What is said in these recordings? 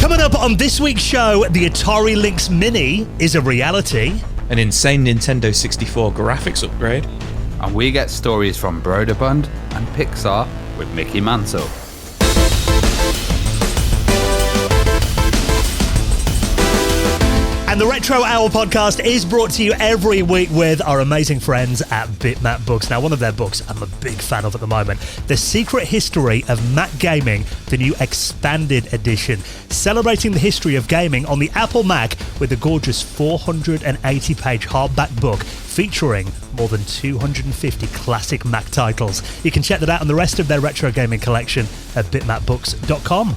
Coming up on this week's show, the Atari Lynx Mini is a reality. An insane Nintendo 64 graphics upgrade. And we get stories from Brøderbund and Pixar with Mickey Mantle. And the Retro Hour podcast is brought to you every week with our amazing friends at Bitmap Books. Now, one of their books I'm a big fan of at the moment, The Secret History of Mac Gaming, the new expanded edition, celebrating the history of gaming on the Apple Mac with a gorgeous 480-page hardback book featuring more than 250 classic Mac titles. You can check that out on the rest of their retro gaming collection at bitmapbooks.com.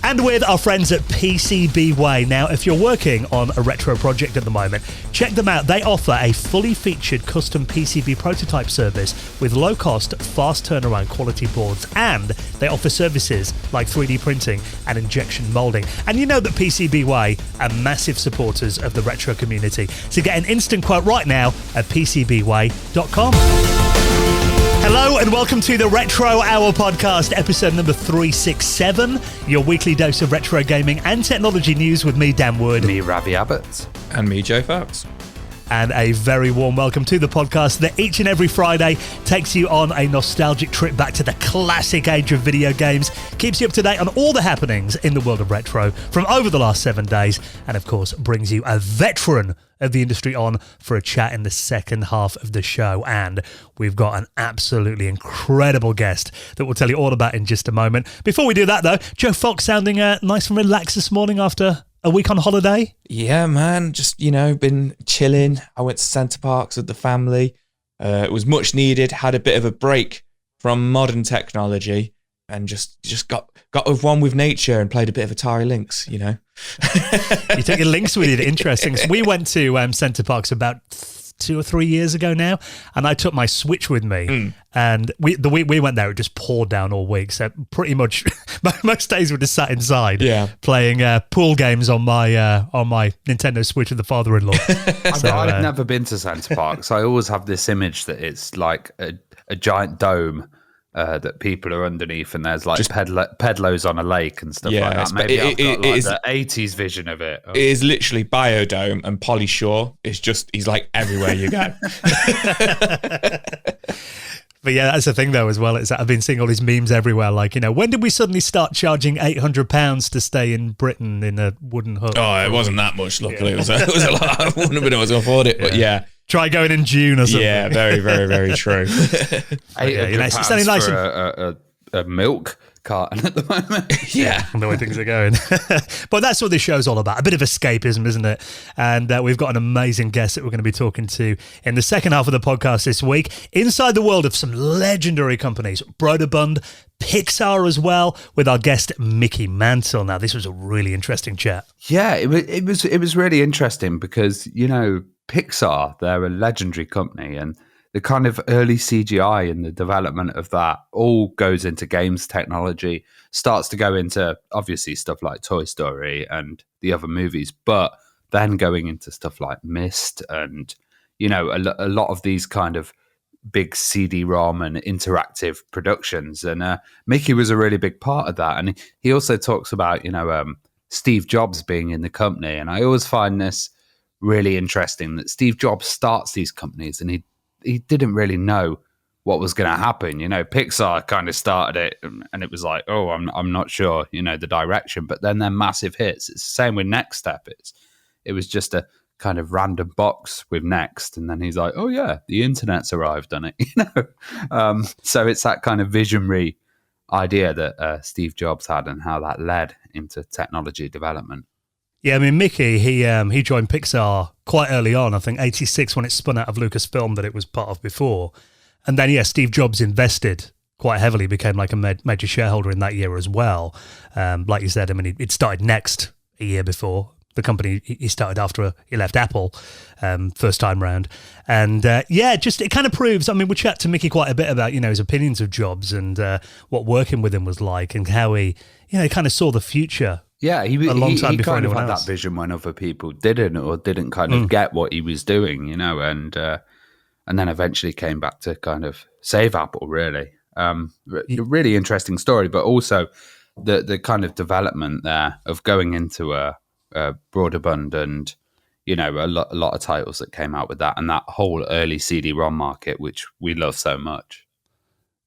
And with our friends at PCBWay. Now, if you're working on a retro project at the moment, check them out. They offer a fully featured custom PCB prototype service with low-cost, fast turnaround quality boards, and they offer services like 3D printing and injection molding. And you know that PCBWay are massive supporters of the retro community. So get an instant quote right now at PCBWay.com. Hello and welcome to the Retro Hour podcast, episode number 367, your weekly dose of retro gaming and technology news with me, Dan Wood. Me, Ravi Abbott. And me, Joe Fox. And a very warm welcome to the podcast that each and every Friday takes you on a nostalgic trip back to the classic age of video games, keeps you up to date on all the happenings in the world of retro from over the last 7 days, and of course brings you a veteran of the industry on for a chat in the second half of the show. And we've got an absolutely incredible guest that we'll tell you all about in just a moment. Before we do that though, Joe Fox sounding nice and relaxed this morning after a week on holiday? Yeah, man. Just, been chilling. I went to Center Parcs with the family. It was much needed. Had a bit of a break from modern technology and just got with one with nature and played a bit of Atari Lynx, You took your Lynx with you. Interesting. So we went to Center Parcs about 2 or 3 years ago now, and I took my Switch with me, and the week we went there, it just poured down all week, so pretty much most days we just sat inside playing pool games on my Nintendo Switch with the father-in-law. I've never been to Center Parcs. I always have this image that it's like a giant dome that people are underneath, and there's like pedlos on a lake and stuff like that. Maybe I've got the 80s vision of it. It is literally Biodome, and Polly Shore is he's like everywhere you go. But yeah, that's the thing though as well. It's I've been seeing all these memes everywhere. Like, when did we suddenly start charging £800 to stay in Britain in a wooden hut? Oh, it wasn't that much. Luckily, it was a lot. I wouldn't have been able to afford it, but yeah. Try going in June or something. Yeah, very, very, very true. £800 nice for a milk carton at the moment. Yeah, the way things are going. But that's what this show's all about. A bit of escapism, isn't it? And we've got an amazing guest that we're going to be talking to in the second half of the podcast this week. Inside the world of some legendary companies, Brøderbund, Pixar as well, with our guest Mickey Mantle. Now, this was a really interesting chat. Yeah, it was really interesting because, Pixar, they're a legendary company, and the kind of early CGI and the development of that all goes into games technology, starts to go into obviously stuff like Toy Story and the other movies, but then going into stuff like Myst and, a lot of these kind of big CD-ROM and interactive productions. And Mickey was a really big part of that. And he also talks about, Steve Jobs being in the company. And I always find this really interesting that Steve Jobs starts these companies and he didn't really know what was going to happen. Pixar kind of started it and it was like, oh, I'm not sure, the direction, but then they're massive hits. It's the same with Next Step. It was just a kind of random box with Next, and then he's like, oh yeah, the internet's arrived on it, so it's that kind of visionary idea that Steve Jobs had and how that led into technology development. Yeah, I mean, Mickey, he joined Pixar quite early on, I think 86 when it spun out of Lucasfilm that it was part of before. And then, Steve Jobs invested quite heavily, became like a major shareholder in that year as well. Like you said, I mean, it started Next a year before. The company he started after he left Apple first time round. And just it kind of proves, I mean, we chat to Mickey quite a bit about, his opinions of Jobs and what working with him was like and how he kind of saw the future. Yeah, he kind of had that vision when other people didn't kind of get what he was doing, and then eventually came back to kind of save Apple, really. Really interesting story, but also the kind of development there of going into a Brøderbund and, you know, a lot of titles that came out with that, and that whole early CD-ROM market, which we love so much.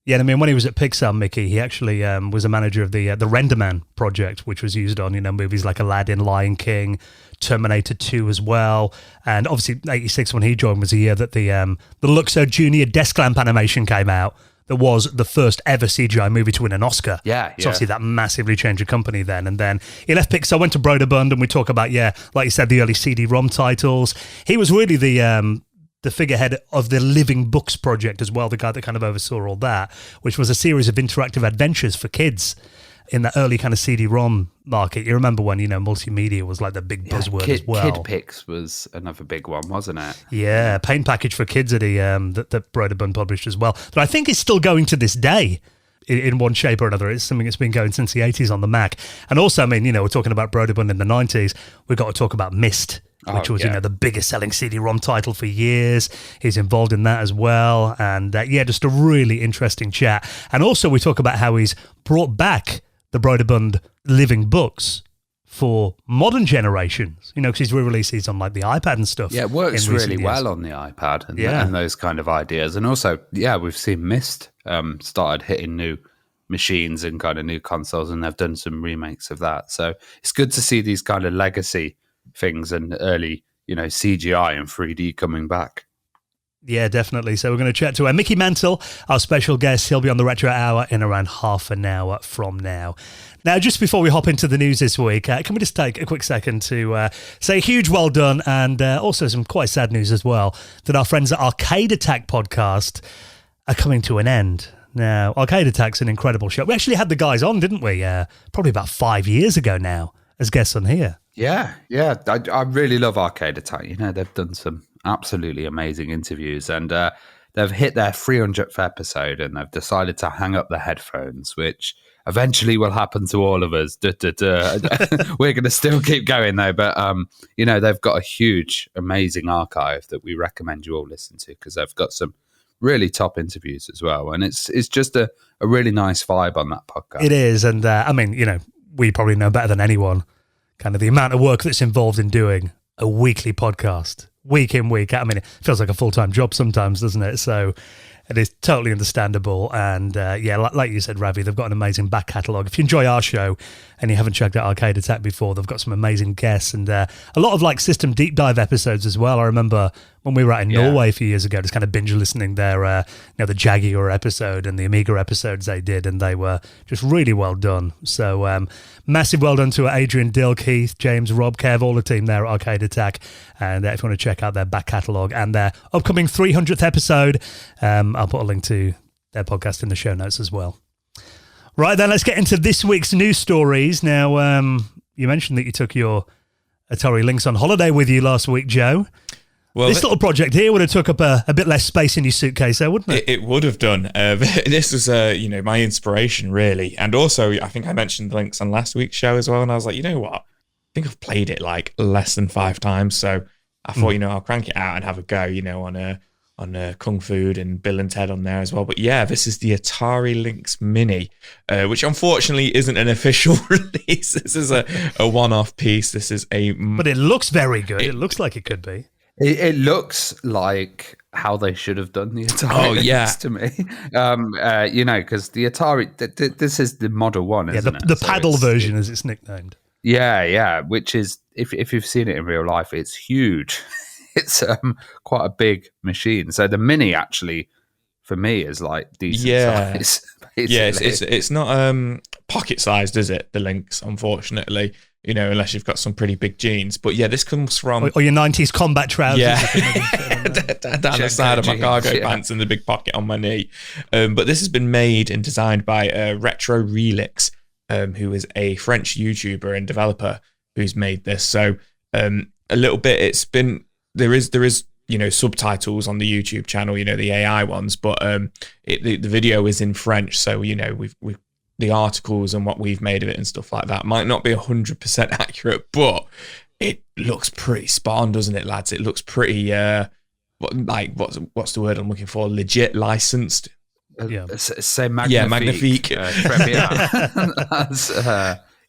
Yeah, I mean, when he was at Pixar, Mickey, he actually was a manager of the RenderMan project, which was used on, you know, movies like Aladdin, Lion King, Terminator 2 as well. And obviously, 86, when he joined, was the year that the Luxo Junior desk lamp animation came out. That was the first ever CGI movie to win an Oscar. Yeah. So obviously that massively changed the company then. And then he left Pixar, went to Brøderbund, and we talk about, like you said, the early CD-ROM titles. He was really the figurehead of the Living Books project as well, the guy that kind of oversaw all that, which was a series of interactive adventures for kids in the early kind of CD-ROM market. You remember when, you know, multimedia was like the big buzzword as well. KidPix was another big one, wasn't it? Yeah, paint package for kids that that Brøderbund published as well. That I think is still going to this day in one shape or another. It's something that's been going since the 80s on the Mac. And also, I mean, you know, we're talking about Brøderbund in the 90s. We've got to talk about Myst, which was, you know, the biggest selling CD-ROM title for years. He's involved in that as well. And just a really interesting chat. And also we talk about how he's brought back the Brøderbund Living Books for modern generations, you know, because he's re-released these on like the iPad and stuff. Yeah, it works really well on the iPad and those kind of ideas. And also, we've seen Myst started hitting new machines and kind of new consoles, and they've done some remakes of that. So it's good to see these kind of legacy things and early, you know, CGI and 3D coming back. Yeah, definitely. So we're going to chat to Mickey Mantle, our special guest. He'll be on the Retro Hour in around half an hour from now. Now, just before we hop into the news this week, can we just take a quick second to say a huge well done, and also some quite sad news as well, that our friends at Arcade Attack podcast are coming to an end. Now, Arcade Attack's an incredible show. We actually had the guys on, didn't we? Probably about 5 years ago now as guests on here. Yeah. I really love Arcade Attack. You know, they've done some absolutely amazing interviews, and they've hit their 300th episode, and they've decided to hang up the headphones, which eventually will happen to all of us. We're going to still keep going though, but you know, they've got a huge, amazing archive that we recommend you all listen to, because they've got some really top interviews as well, and it's just a really nice vibe on that podcast. It is, and I mean, you know, we probably know better than anyone kind of the amount of work that's involved in doing a weekly podcast, week in, week out. I mean, it feels like a full-time job sometimes, doesn't it? So it is totally understandable. And like you said, Ravi, they've got an amazing back catalogue. If you enjoy our show and you haven't checked out Arcade Attack before, they've got some amazing guests and a lot of like system deep dive episodes as well. I remember when we were out in Norway a few years ago, just kind of binge listening their, the Jaguar episode and the Amiga episodes they did, and they were just really well done. So massive well done to Adrian, Dill, Keith, James, Rob, Kev, all the team there at Arcade Attack. And if you want to check out their back catalogue and their upcoming 300th episode, I'll put a link to their podcast in the show notes as well. Right then, let's get into this week's news stories. Now, you mentioned that you took your Atari Lynx on holiday with you last week, Joe. Well, this little project here would have took up a bit less space in your suitcase there, wouldn't it? It would have done. This was, my inspiration, really. And also, I think I mentioned the Lynx on last week's show as well, and I was like, you know what? I think I've played it like less than 5 times, so I thought, I'll crank it out and have a go, on Kung Fu and Bill and Ted on there as well. But yeah, this is the Atari Lynx Mini, which unfortunately isn't an official release. This is a one-off piece. This is But it looks very good. It looks like it could be. It looks like how they should have done the Atari Lynx to me. Because the Atari, this is the Model 1, isn't it? The paddle version, as it's nicknamed. Yeah, which is, if you've seen it in real life, it's huge. It's quite a big machine. So the Mini actually, for me, is like decent size. Basically. Yeah, it's not pocket-sized, is it, the Lynx, unfortunately? Unless you've got some pretty big jeans. But yeah, this comes from... Or your 90s combat trousers. Yeah, down the side of my cargo pants and the big pocket on my knee. But this has been made and designed by Retro Relix, who is a French YouTuber and developer who's made this. So a little bit, there is subtitles on the YouTube channel, the AI ones, but the video is in French. So, we've the articles and what we've made of it and stuff like that might not be 100% accurate, but it looks pretty spot on, doesn't it, lads? It looks pretty, what's the word I'm looking for? Legit licensed. say magnifique. Magnifique.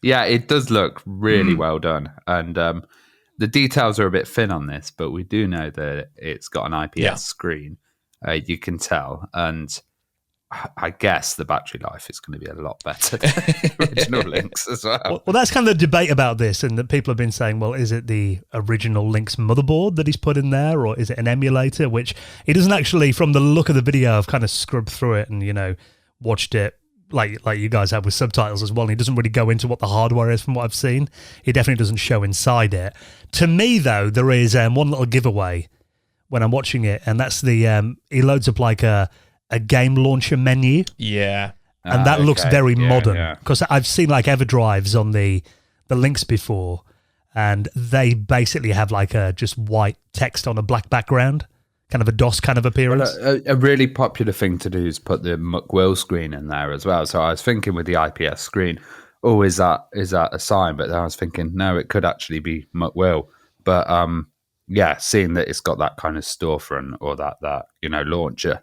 Yeah, it does look really well done. And the details are a bit thin on this, but we do know that it's got an IPS screen. You can tell. And I guess the battery life is going to be a lot better than the original Lynx as well. Well, that's kind of the debate about this, and that people have been saying, well, is it the original Lynx motherboard that he's put in there, or is it an emulator? Which he doesn't actually, from the look of the video, I've kind of scrubbed through it and, watched it like you guys have with subtitles as well. And he doesn't really go into what the hardware is from what I've seen. He definitely doesn't show inside it. To me, though, there is one little giveaway when I'm watching it, and that's the he loads up like a game launcher menu. Yeah. And that looks very modern, because I've seen like EverDrives on the Lynx before, and they basically have like a just white text on a black background, kind of a DOS kind of appearance. Well, a really popular thing to do is put the McWill screen in there as well. So I was thinking with the IPS screen, is that a sign? But then I was thinking, no, it could actually be McWill. But seeing that it's got that kind of storefront or that launcher,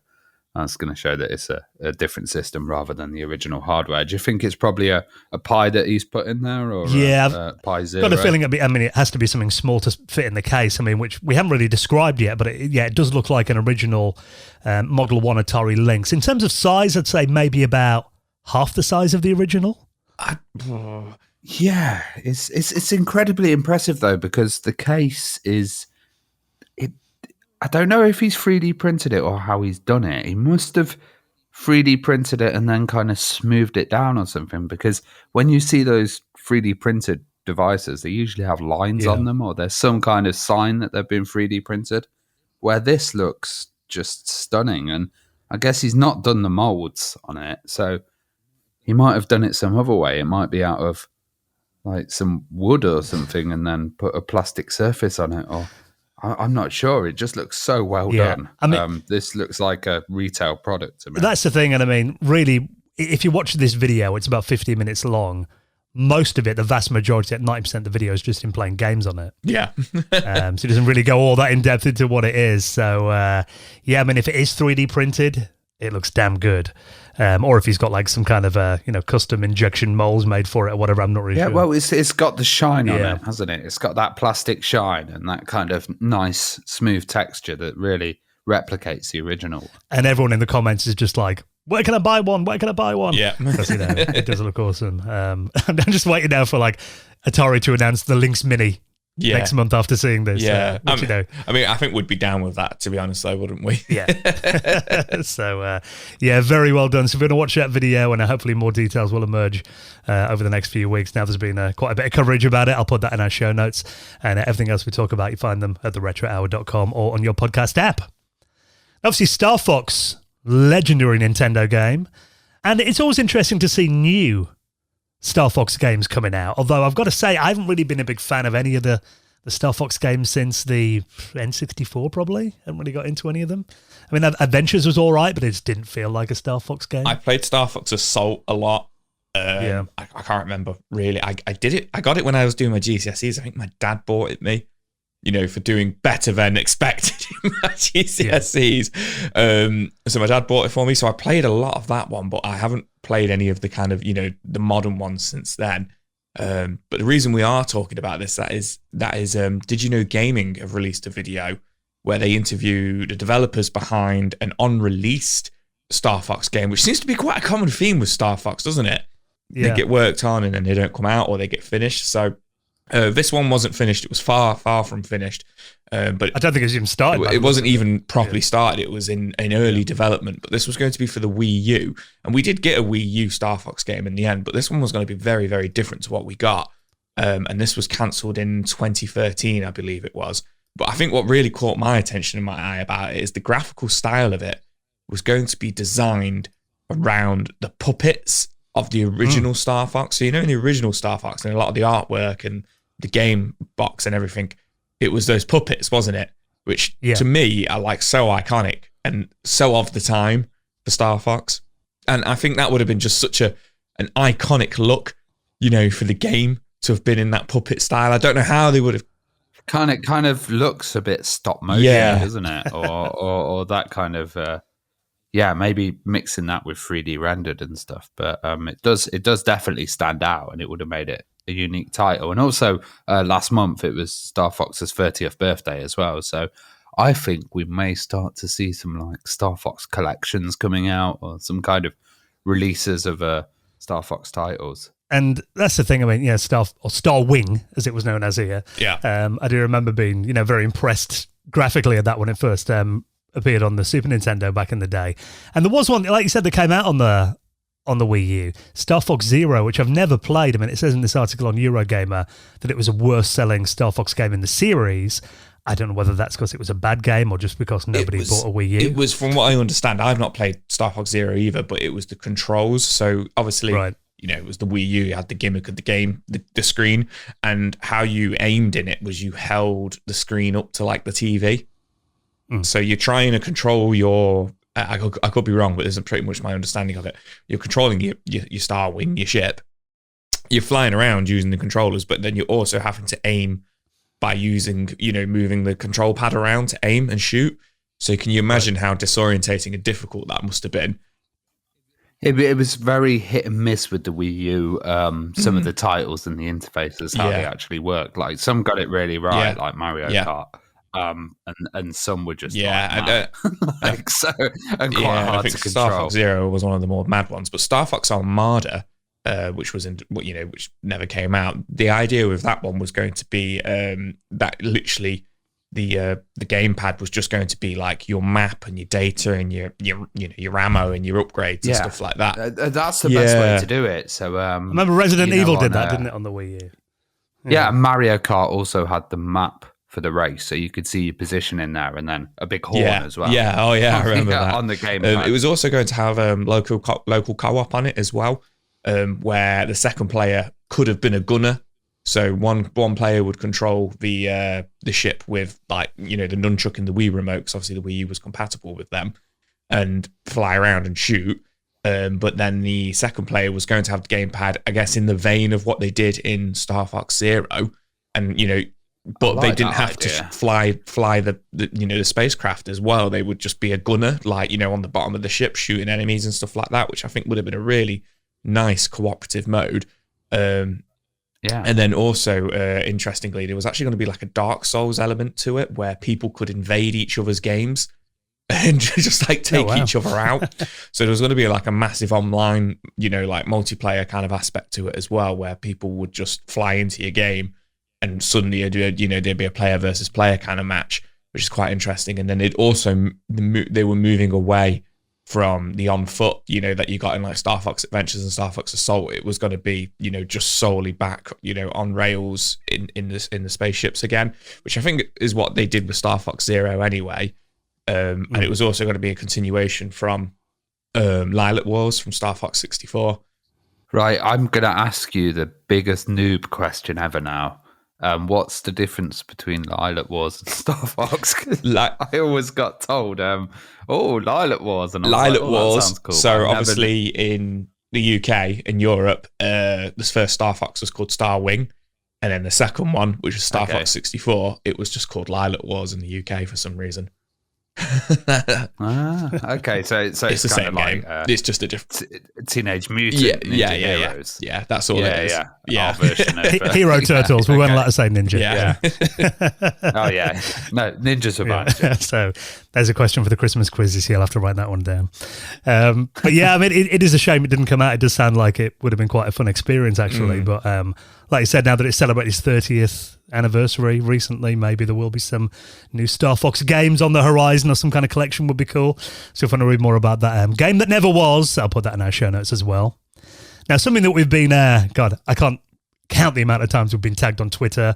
that's going to show that it's a different system rather than the original hardware. Do you think it's probably a Pi that he's put in there, or a Pi Zero? Got a feeling it has to be something small to fit in the case. I mean, which we haven't really described yet, but it does look like an original Model 1 Atari Lynx. In terms of size, I'd say maybe about half the size of the original. Yeah, it's incredibly impressive though, because the case is. I don't know if he's 3D printed it or how he's done it. He must have 3D printed it and then kind of smoothed it down or something, because when you see those 3D printed devices, they usually have lines on them, or there's some kind of sign that they've been 3D printed, where this looks just stunning. And I guess he's not done the molds on it, so he might have done it some other way. It might be out of like some wood or something and then put a plastic surface on it, or I'm not sure. It just looks so well done. I mean, this looks like a retail product to me. That's the thing. And I mean, really, if you watch this video, it's about 15 minutes long. Most of it, the vast majority, at 90% of the video, is just him playing games on it. Yeah. So he doesn't really go all that in depth into what it is. So, I mean, if it is 3D printed, it looks damn good. Or if he's got like some kind of custom injection molds made for it or whatever, I'm not really sure. Yeah, well, it's got the shine on it, hasn't it? It's got that plastic shine and that kind of nice, smooth texture that really replicates the original. And everyone in the comments is just like, where can I buy one? Where can I buy one? Yeah. Because, it does look awesome. I'm just waiting now for like Atari to announce the Lynx Mini next month after seeing this. Yeah. I mean, I think we'd be down with that, to be honest, though, wouldn't we? Yeah. So, very well done. So if you're going to watch that video, and hopefully more details will emerge over the next few weeks. Now there's been quite a bit of coverage about it. I'll put that in our show notes. And everything else we talk about, you find them at theretrohour.com or on your podcast app. Obviously, Star Fox, legendary Nintendo game. And it's always interesting to see new Star Fox games coming out, although I've got to say I haven't really been a big fan of any of the Star Fox games since the N64 probably. I haven't really got into any of them. I mean, Adventures was all right, but it just didn't feel like a Star Fox game. I played Star Fox Assault a lot. I can't remember really. I did it. I got it when I was doing my GCSEs. I think my dad bought it me, for doing better than expected in my GCSEs. So my dad bought it for me. So I played a lot of that one, but I haven't played any of the kind of, the modern ones since then. But the reason we are talking about this, that is, Did You Know Gaming have released a video where they interview the developers behind an unreleased Star Fox game, which seems to be quite a common theme with Star Fox, doesn't it? Yeah. They get worked on and then they don't come out, or they get finished. So this one wasn't finished. It was far, far from finished. But I don't think it was even started. It wasn't even properly started. It was in early development. But this was going to be for the Wii U. And we did get a Wii U Star Fox game in the end. But this one was going to be very, very different to what we got. And this was cancelled in 2013, I believe it was. But I think what really caught my attention and my eye about it is the graphical style of it was going to be designed around the puppets of the original Star Fox. So, in the original Star Fox and a lot of the artwork and the game box and everything, it was those puppets, wasn't it? Which to me are like so iconic and so of the time for Star Fox. And I think that would have been just such an iconic look, for the game to have been in that puppet style. I don't know how they would have. Kind of looks a bit stop motion, doesn't it? Or that kind of yeah, maybe mixing that with 3D rendered and stuff. But it does definitely stand out, and it would have made it a unique title. And also, last month it was Star Fox's 30th birthday as well. So I think we may start to see some like Star Fox collections coming out, or some kind of releases of Star Fox titles. And that's the thing. I mean, yeah, Star Wing, as it was known as here. Yeah. I do remember being, very impressed graphically at that when it first appeared on the Super Nintendo back in the day. And there was one, like you said, that came out on the Wii U, Star Fox Zero, which I've never played. I mean, it says in this article on Eurogamer that it was a worst-selling Star Fox game in the series. I don't know whether that's because it was a bad game or just because nobody bought a Wii U. It was, from what I understand, I've not played Star Fox Zero either, but it was the controls. So obviously, right. It was the Wii U, you had the gimmick of the game, the screen, and how you aimed in it was you held the screen up to like the TV. So you're trying to control your, I could be wrong, but this is pretty much my understanding of it. You're controlling your Star Wing, your ship. You're flying around using the controllers, but then you're also having to aim by using, moving the control pad around to aim and shoot. So can you imagine how disorientating and difficult that must have been? It was very hit and miss with the Wii U. Some of the titles and the interfaces, how they actually worked. Like some got it really right, like Mario Kart. And some were just and quite hard to control. Star Fox Zero was one of the more mad ones, but Star Fox Armada, which was which never came out. The idea with that one was going to be that literally the gamepad was just going to be like your map and your data and your ammo and your upgrades and stuff like that. That's the best way to do it. So I remember Resident Evil did that, didn't it, on the Wii U? Yeah, Mario Kart also had the map for the race, so you could see your position in there, and then a big horn as well. Yeah, I remember that on the game. It was also going to have local co-op on it as well, where the second player could have been a gunner. So one player would control the ship with the nunchuck and the Wii remote, because obviously the Wii U was compatible with them, and fly around and shoot. But then the second player was going to have the gamepad, I guess, in the vein of what they did in Star Fox Zero, and but they didn't have to fly the spacecraft as well. They would just be a gunner, on the bottom of the ship shooting enemies and stuff like that, which I think would have been a really nice cooperative mode. And then also, interestingly, there was actually going to be like a Dark Souls element to it where people could invade each other's games and just take each other out. So there was going to be like a massive online, multiplayer kind of aspect to it as well, where people would just fly into your game and suddenly, there'd be a player versus player kind of match, which is quite interesting. And then they were moving away from the on foot, that you got in like Star Fox Adventures and Star Fox Assault. It was going to be, just solely back, on rails in the spaceships again, which I think is what they did with Star Fox Zero anyway. And it was also going to be a continuation from Lilac Wars from Star Fox 64. Right, I'm going to ask you the biggest noob question ever now. What's the difference between Lilac Wars and Star Fox? I always got told, Lilac Wars. And Lilac Wars. Sounds cool. So obviously in the UK, in Europe, this first Star Fox was called Star Wing. And then the second one, which was Star Fox 64, it was just called Lilac Wars in the UK for some reason. Okay, so it's the same game. It's just a different Teenage Mutant Ninja Heroes. Yeah, that's all it is. Our version of, Hero Turtles. We weren't allowed to say ninja. Oh yeah, no, ninjas are bad. So there's a question for the Christmas quiz this year. I'll have to write that one down. But yeah, I mean, it is a shame it didn't come out. It does sound like it would have been quite a fun experience actually. But like you said, now that it's celebrated its 30th anniversary recently, maybe there will be some new Star Fox games on the horizon, or some kind of collection would be cool. So if you want to read more about that game that never was, I'll put that in our show notes as well. Now, something that we've been, God, I can't count the amount of times we've been tagged on Twitter,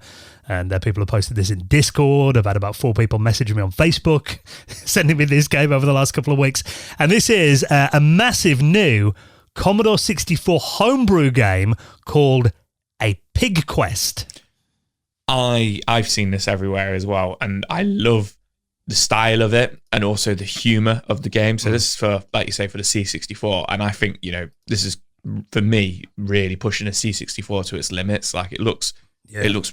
and people have posted this in Discord. I've had about 4 people messaging me on Facebook, sending me this game over the last couple of weeks. And this is a massive new Commodore 64 homebrew game called A Pig Quest. I've seen this everywhere as well, and I love the style of it and also the humor of the game. So this is for, like you say, for the C64, and I think this is, for me, really pushing a C64 to its limits. Like it looks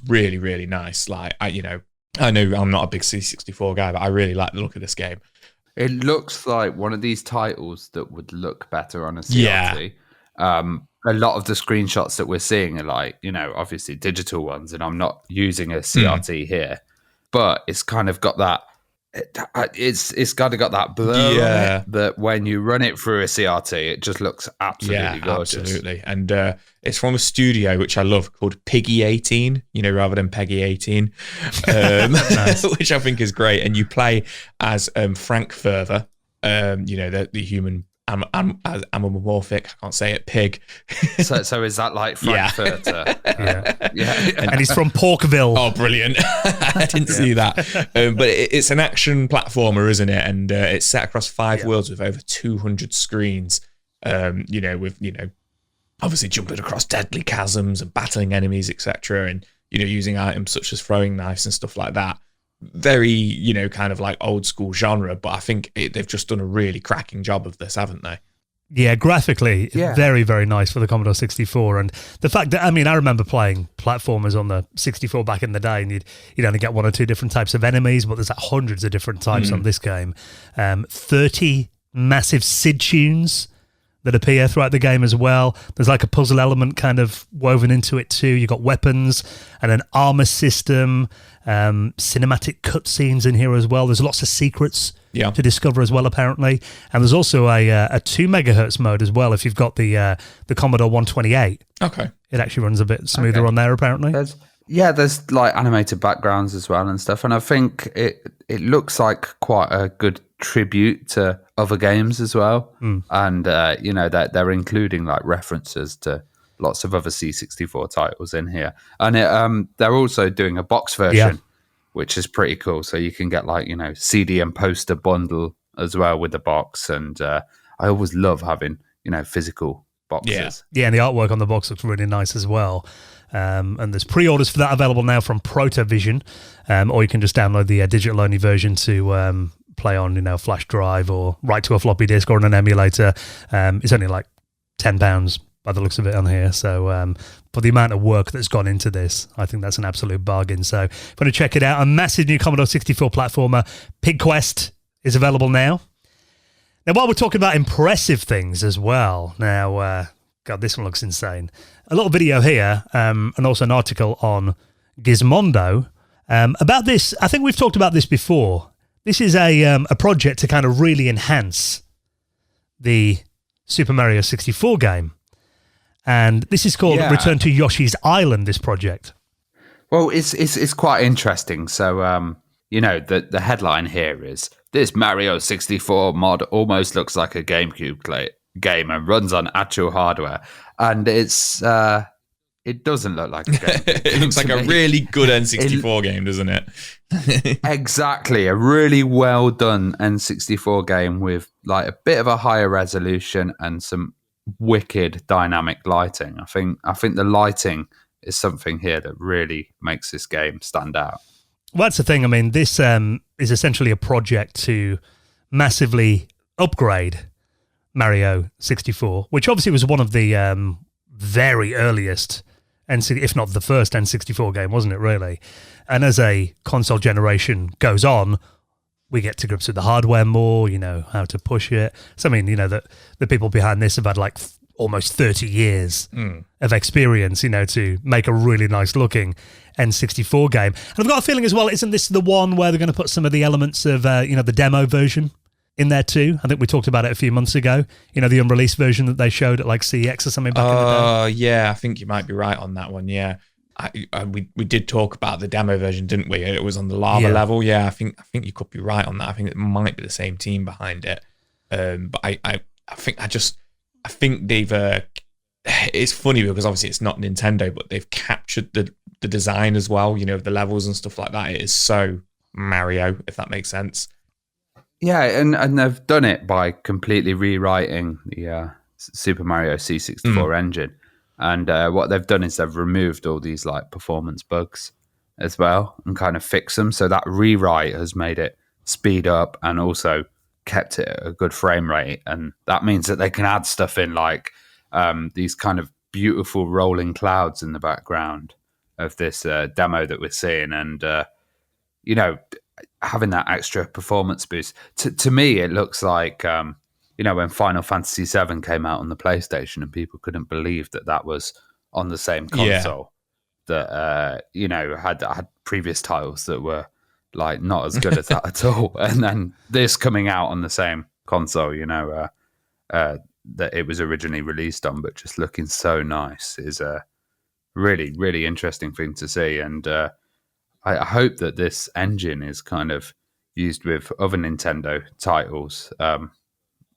really, really nice. Like I know I'm not a big C64 guy, but I really like the look of this game. It looks like one of these titles that would look better on a Yeah. CRT. A lot of the screenshots that we're seeing are like, obviously digital ones, and I'm not using a CRT here, but it's kind of got that. It's kind of got that blur on it that when you run it through a CRT, it just looks absolutely gorgeous. Absolutely. And it's from a studio which I love called Piggy 18, rather than Peggy 18, which I think is great. And you play as Frank Further, the human amorphic, I can't say it, pig. So is that like Frankfurter? Yeah. And he's from Porkville. Oh, brilliant. I didn't see that. But it's an action platformer, isn't it? And it's set across 5 worlds with over 200 screens, with obviously jumping across deadly chasms and battling enemies, etc. And, using items such as throwing knives and stuff like that. Very, kind of like old school genre, but I think they've just done a really cracking job of this, haven't they? Yeah, graphically, very, very nice for the Commodore 64. And the fact that, I remember playing platformers on the 64 back in the day, and you'd only get 1 or 2 different types of enemies, but there's like hundreds of different types on this game. 30 massive SID tunes that appear throughout the game as well. There's like a puzzle element kind of woven into it too. You've got weapons and an armor system, cinematic cutscenes in here as well. There's lots of secrets to discover as well, apparently. And there's also a 2 megahertz mode as well if you've got the Commodore 128. Okay. It actually runs a bit smoother on there, apparently. There's like animated backgrounds as well and stuff. And I think it looks like quite a good tribute to other games as well. And, they're including like references to lots of other C64 titles in here. And they're also doing a box version, which is pretty cool. So you can get like, CD and poster bundle as well with the box. And I always love having, physical boxes. Yeah, and the artwork on the box looks really nice as well. And there's pre-orders for that available now from Protovision, or you can just download the digital-only version to play on, a flash drive or write to a floppy disk or on an emulator. It's only like £10 by the looks of it on here. So for the amount of work that's gone into this, I think that's an absolute bargain. So if you want to check it out, a massive new Commodore 64 platformer, Pig Quest, is available now. Now, while we're talking about impressive things as well, now, God, this one looks insane. A little video here, and also an article on Gizmondo about this. I think we've talked about this before. This is a project to kind of really enhance the Super Mario 64 game. And this is called Return to Yoshi's Island, this project. Well, it's quite interesting. So, the headline here is, this Mario 64 mod almost looks like a GameCube game and runs on actual hardware. And it doesn't look like a game. It looks like a really good N64 game, doesn't it? Exactly. A really well done N64 game with like a bit of a higher resolution and some wicked dynamic lighting. I think the lighting is something here that really makes this game stand out. Well, that's the thing. This is essentially a project to massively upgrade Mario 64, which obviously was one of the very earliest, if not the first N64 game, wasn't it, really? And as a console generation goes on, we get to grips with the hardware more, how to push it. So, that the people behind this have had like almost 30 years of experience, to make a really nice looking N64 game. And I've got a feeling as well, isn't this the one where they're going to put some of the elements of, the demo version in there too? I think we talked about it a few months ago, the unreleased version that they showed at like CEX or something back in the day. Yeah, I think you might be right on that one, yeah. We did talk about the demo version, didn't we? It was on the lava level. Yeah, I think you could be right on that. I think it might be the same team behind it. But I think they've. It's funny because obviously it's not Nintendo, but they've captured the design as well. The levels and stuff like that. It is so Mario, if that makes sense. Yeah, and they've done it by completely rewriting the Super Mario C64 engine. And what they've done is they've removed all these like performance bugs as well and kind of fixed them. So that rewrite has made it speed up and also kept it at a good frame rate. And that means that they can add stuff in like these kind of beautiful rolling clouds in the background of this demo that we're seeing. And, having that extra performance boost. To me, it looks like when Final Fantasy VII came out on the PlayStation and people couldn't believe that was on the same console that had previous titles that were like not as good as that at all, and then this coming out on the same console, that it was originally released on, but just looking so nice is a really, really interesting thing to see. And I hope that this engine is kind of used with other Nintendo titles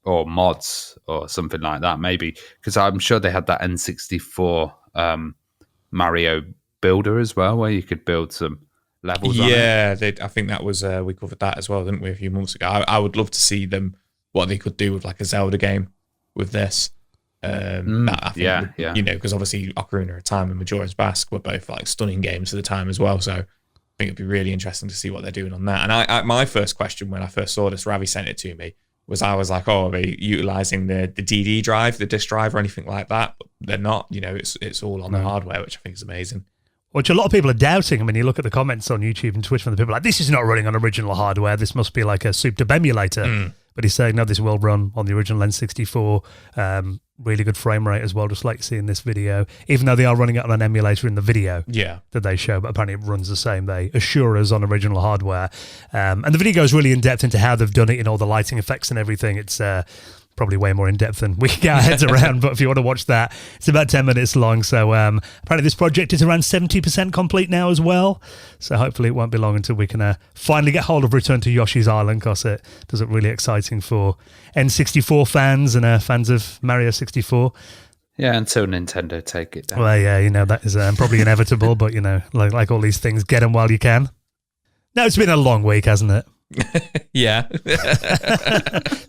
or mods or something like that, maybe, because I'm sure they had that N64 Mario Builder as well, where you could build some levels on it. I think that was we covered that as well, didn't we, a few months ago. I would love to see them, what they could do with like a Zelda game with this. Because obviously Ocarina of Time and Majora's Mask were both like stunning games at the time as well, so I think it'd be really interesting to see what they're doing on that. And I my first question when I first saw this, Ravi sent it to me, I was like, oh, are they utilizing the DD drive, the disk drive, or anything like that? But they're not. It's all on the hardware, which I think is amazing. Which a lot of people are doubting. I mean, you look at the comments on YouTube and Twitch from the people like, this is not running on original hardware. This must be like a souped-up emulator. But he's saying, no, this will run on the original N64. Really good frame rate as well, just like you see in this video. Even though they are running it on an emulator in the video that they show, but apparently it runs the same. They assure us on original hardware. And the video goes really in-depth into how they've done it, all the lighting effects and everything. It's probably way more in-depth than we can get our heads around, but if you want to watch that, it's about 10 minutes long. So apparently this project is around 70% complete now as well, so hopefully it won't be long until we can finally get hold of Return to Yoshi's Island, because it does look really exciting for N64 fans and fans of Mario 64. Yeah, until Nintendo take it down. Well, yeah, that is probably inevitable, but like all these things, get them while you can. Now, it's been a long week, hasn't it? Yeah.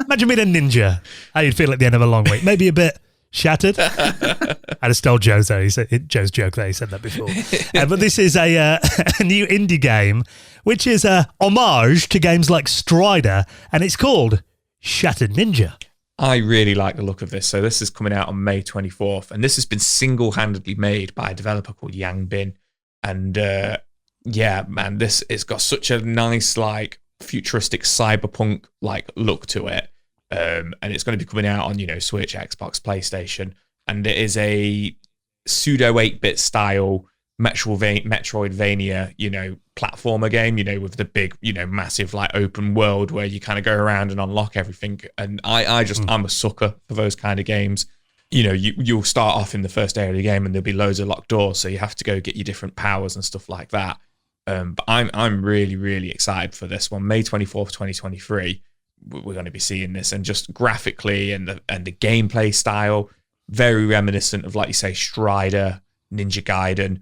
Imagine being a ninja. How you'd feel at the end of a long week. Maybe a bit shattered. I just stole Joe's there. Joe's joke there. He said that before. But this is a new indie game, which is a homage to games like Strider, and it's called Shattered Ninja. I really like the look of this. So this is coming out on May 24th, and this has been single-handedly made by a developer called Yang Bin. And it's got such a nice, like, futuristic cyberpunk like look to it, and it's going to be coming out on Switch, Xbox, PlayStation, and it is a pseudo 8-bit style Metroidvania platformer game, with the big massive like open world where you kind of go around and unlock everything. And I'm a sucker for those kind of games. You'll start off in the first area of the game and there'll be loads of locked doors, so you have to go get your different powers and stuff like that. But I'm really, really excited for this one. May 24th, 2023, we're going to be seeing this, and just graphically and the gameplay style, very reminiscent of, like you say, Strider, Ninja Gaiden,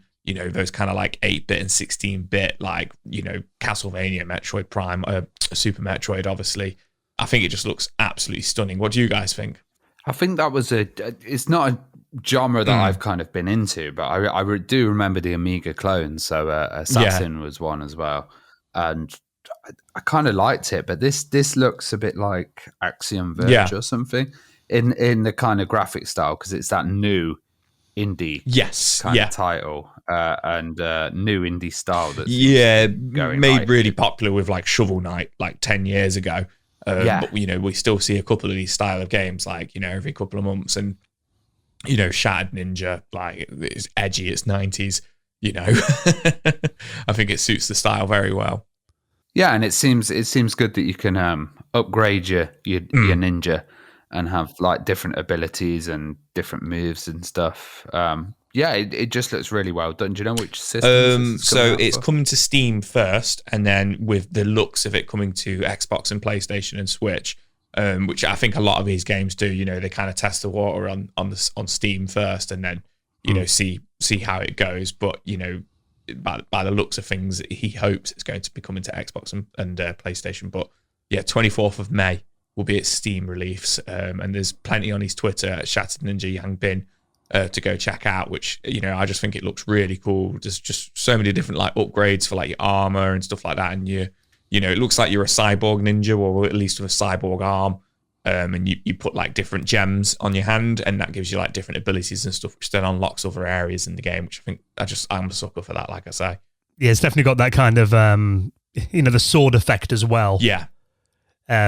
those kind of like 8-bit and 16-bit, like, Castlevania, Metroid Prime, Super Metroid, obviously. I think it just looks absolutely stunning. What do you guys think? I think that was it's not a genre that I've kind of been into, but I do remember the Amiga clones. So Assassin was one as well, and I kind of liked it. But this looks a bit like Axiom Verge or something in the kind of graphic style, because it's that new indie kind of title and new indie style that's made really popular with like Shovel Knight like 10 years ago. But we still see a couple of these style of games like every couple of months, and Shattered Ninja, like, it's edgy, it's 90s, I think it suits the style very well. Yeah, and it seems good that you can upgrade your ninja and have like different abilities and different moves and stuff. It just looks really well done. Do you know which system? So it's coming to Steam first, and then with the looks of it coming to Xbox and PlayStation and Switch, which I think a lot of these games do. They kind of test the water on Steam first, and then see how it goes. But by the looks of things, he hopes it's going to be coming to Xbox and PlayStation. But 24th of May will be its Steam release, and there's plenty on his Twitter at Shattered Ninja Yang Bin to go check out, which I just think it looks really cool. There's just so many different like upgrades for like your armor and stuff like that, and it looks like you're a cyborg ninja, or at least with a cyborg arm, and you put like different gems on your hand, and that gives you like different abilities and stuff, which then unlocks other areas in the game, which I think I'm a sucker for that, like I say. Yeah, it's definitely got that kind of the sword effect as well. Yeah.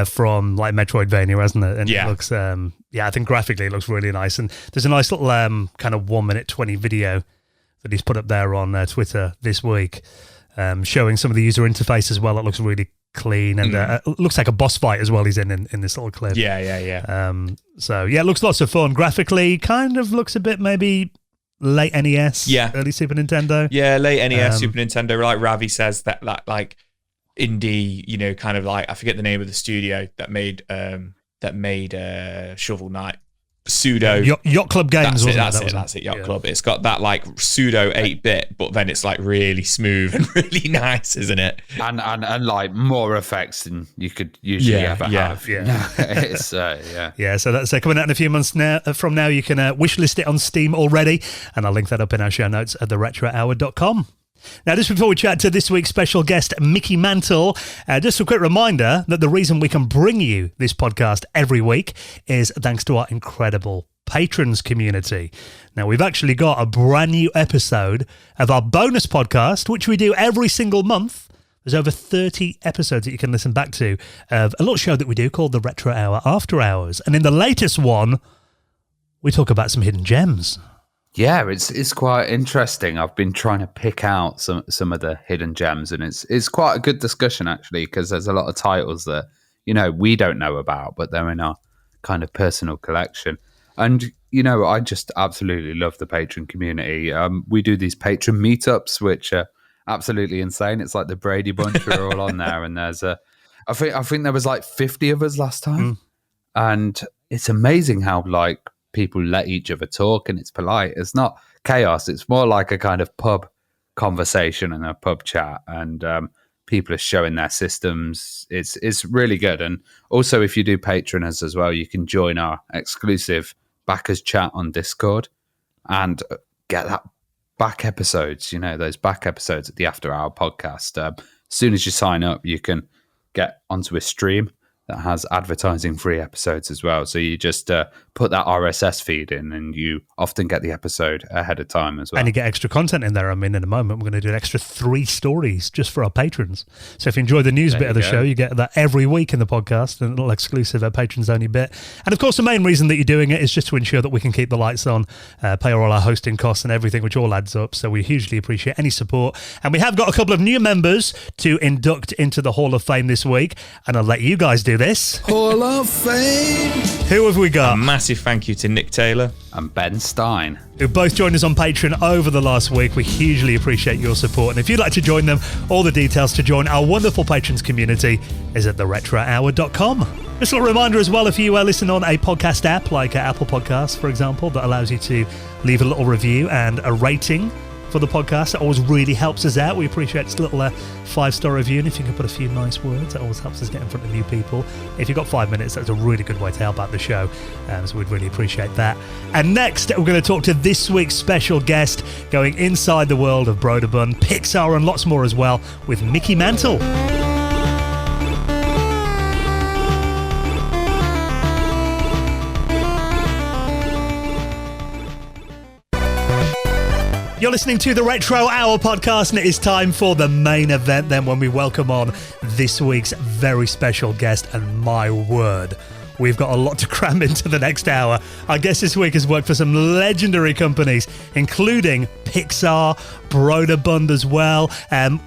From like Metroidvania, hasn't it? And Yeah. it looks, I think graphically it looks really nice. And there's a nice little kind of 1 minute 20 video that he's put up there on Twitter this week, showing some of the user interface as well. It looks really clean, and it looks like a boss fight as well. He's in this little clip. Yeah. So yeah, it looks lots of fun. Graphically, kind of looks a bit maybe late NES, early Super Nintendo. Yeah, late NES, Super Nintendo. Like Ravi says, that like indie, kind of like, I forget the name of the studio that made Shovel Knight. Pseudo Yacht Club Games. That's it. Yacht Club. It's got that like pseudo 8-bit, but then it's like really smooth and really nice, isn't it? And like more effects than you could usually ever have. Yeah. It's Yeah, so that's coming out in a few months from now. You can wishlist it on Steam already, and I'll link that up in our show notes at theretrohour.com. Now, just before we chat to this week's special guest, Mickey Mantle, just a quick reminder that the reason we can bring you this podcast every week is thanks to our incredible patrons community. Now, we've actually got a brand new episode of our bonus podcast, which we do every single month. There's over 30 episodes that you can listen back to of a little show that we do called The Retro Hour After Hours. And in the latest one, we talk about some hidden gems. Yeah, it's quite interesting. I've been trying to pick out some of the hidden gems, and it's quite a good discussion actually, because there's a lot of titles that we don't know about, but they're in our kind of personal collection. And I just absolutely love the patron community. We do these patron meetups, which are absolutely insane. It's like the Brady Bunch. We're all on there, and there's I think there was like 50 of us last time, and it's amazing how like people let each other talk, and it's polite. It's not chaos. It's more like a kind of pub conversation and a pub chat, and people are showing their systems. It's really good. And also, if you do patroners as well, you can join our exclusive backers chat on Discord and get that back episodes, those back episodes at the After Hour podcast. As soon as you sign up, you can get onto a stream that has advertising-free episodes as well. So you just put that RSS feed in, and you often get the episode ahead of time as well. And you get extra content in there. In a moment, we're going to do an extra 3 stories just for our patrons. So if you enjoy the news bit of the show, you get that every week in the podcast, and a little exclusive patrons-only bit. And of course, the main reason that you're doing it is just to ensure that we can keep the lights on, pay all our hosting costs and everything, which all adds up. So we hugely appreciate any support. And we have got a couple of new members to induct into the Hall of Fame this week, and I'll let you guys do this. Hall of Fame. Who have we got? A massive thank you to Nick Taylor and Ben Stein, who both joined us on Patreon over the last week. We hugely appreciate your support. And if you'd like to join them, all the details to join our wonderful patrons community is at theretrohour.com. Just a little reminder as well, if you listen on a podcast app like Apple Podcasts, for example, that allows you to leave a little review and a rating for the podcast. It always really helps us out. We appreciate this little 5-star review, and if you can put a few nice words, it always helps us get in front of new people. If you've got 5 minutes, that's a really good way to help out the show, so we'd really appreciate that. And next, we're going to talk to this week's special guest, going inside the world of Brøderbund, Pixar, and lots more as well, with Mickey Mantle. You're listening to the Retro Hour podcast, and it is time for the main event then, when we welcome on this week's very special guest. And my word, we've got a lot to cram into the next hour. Our guest this week has worked for some legendary companies, including Pixar, Brøderbund as well,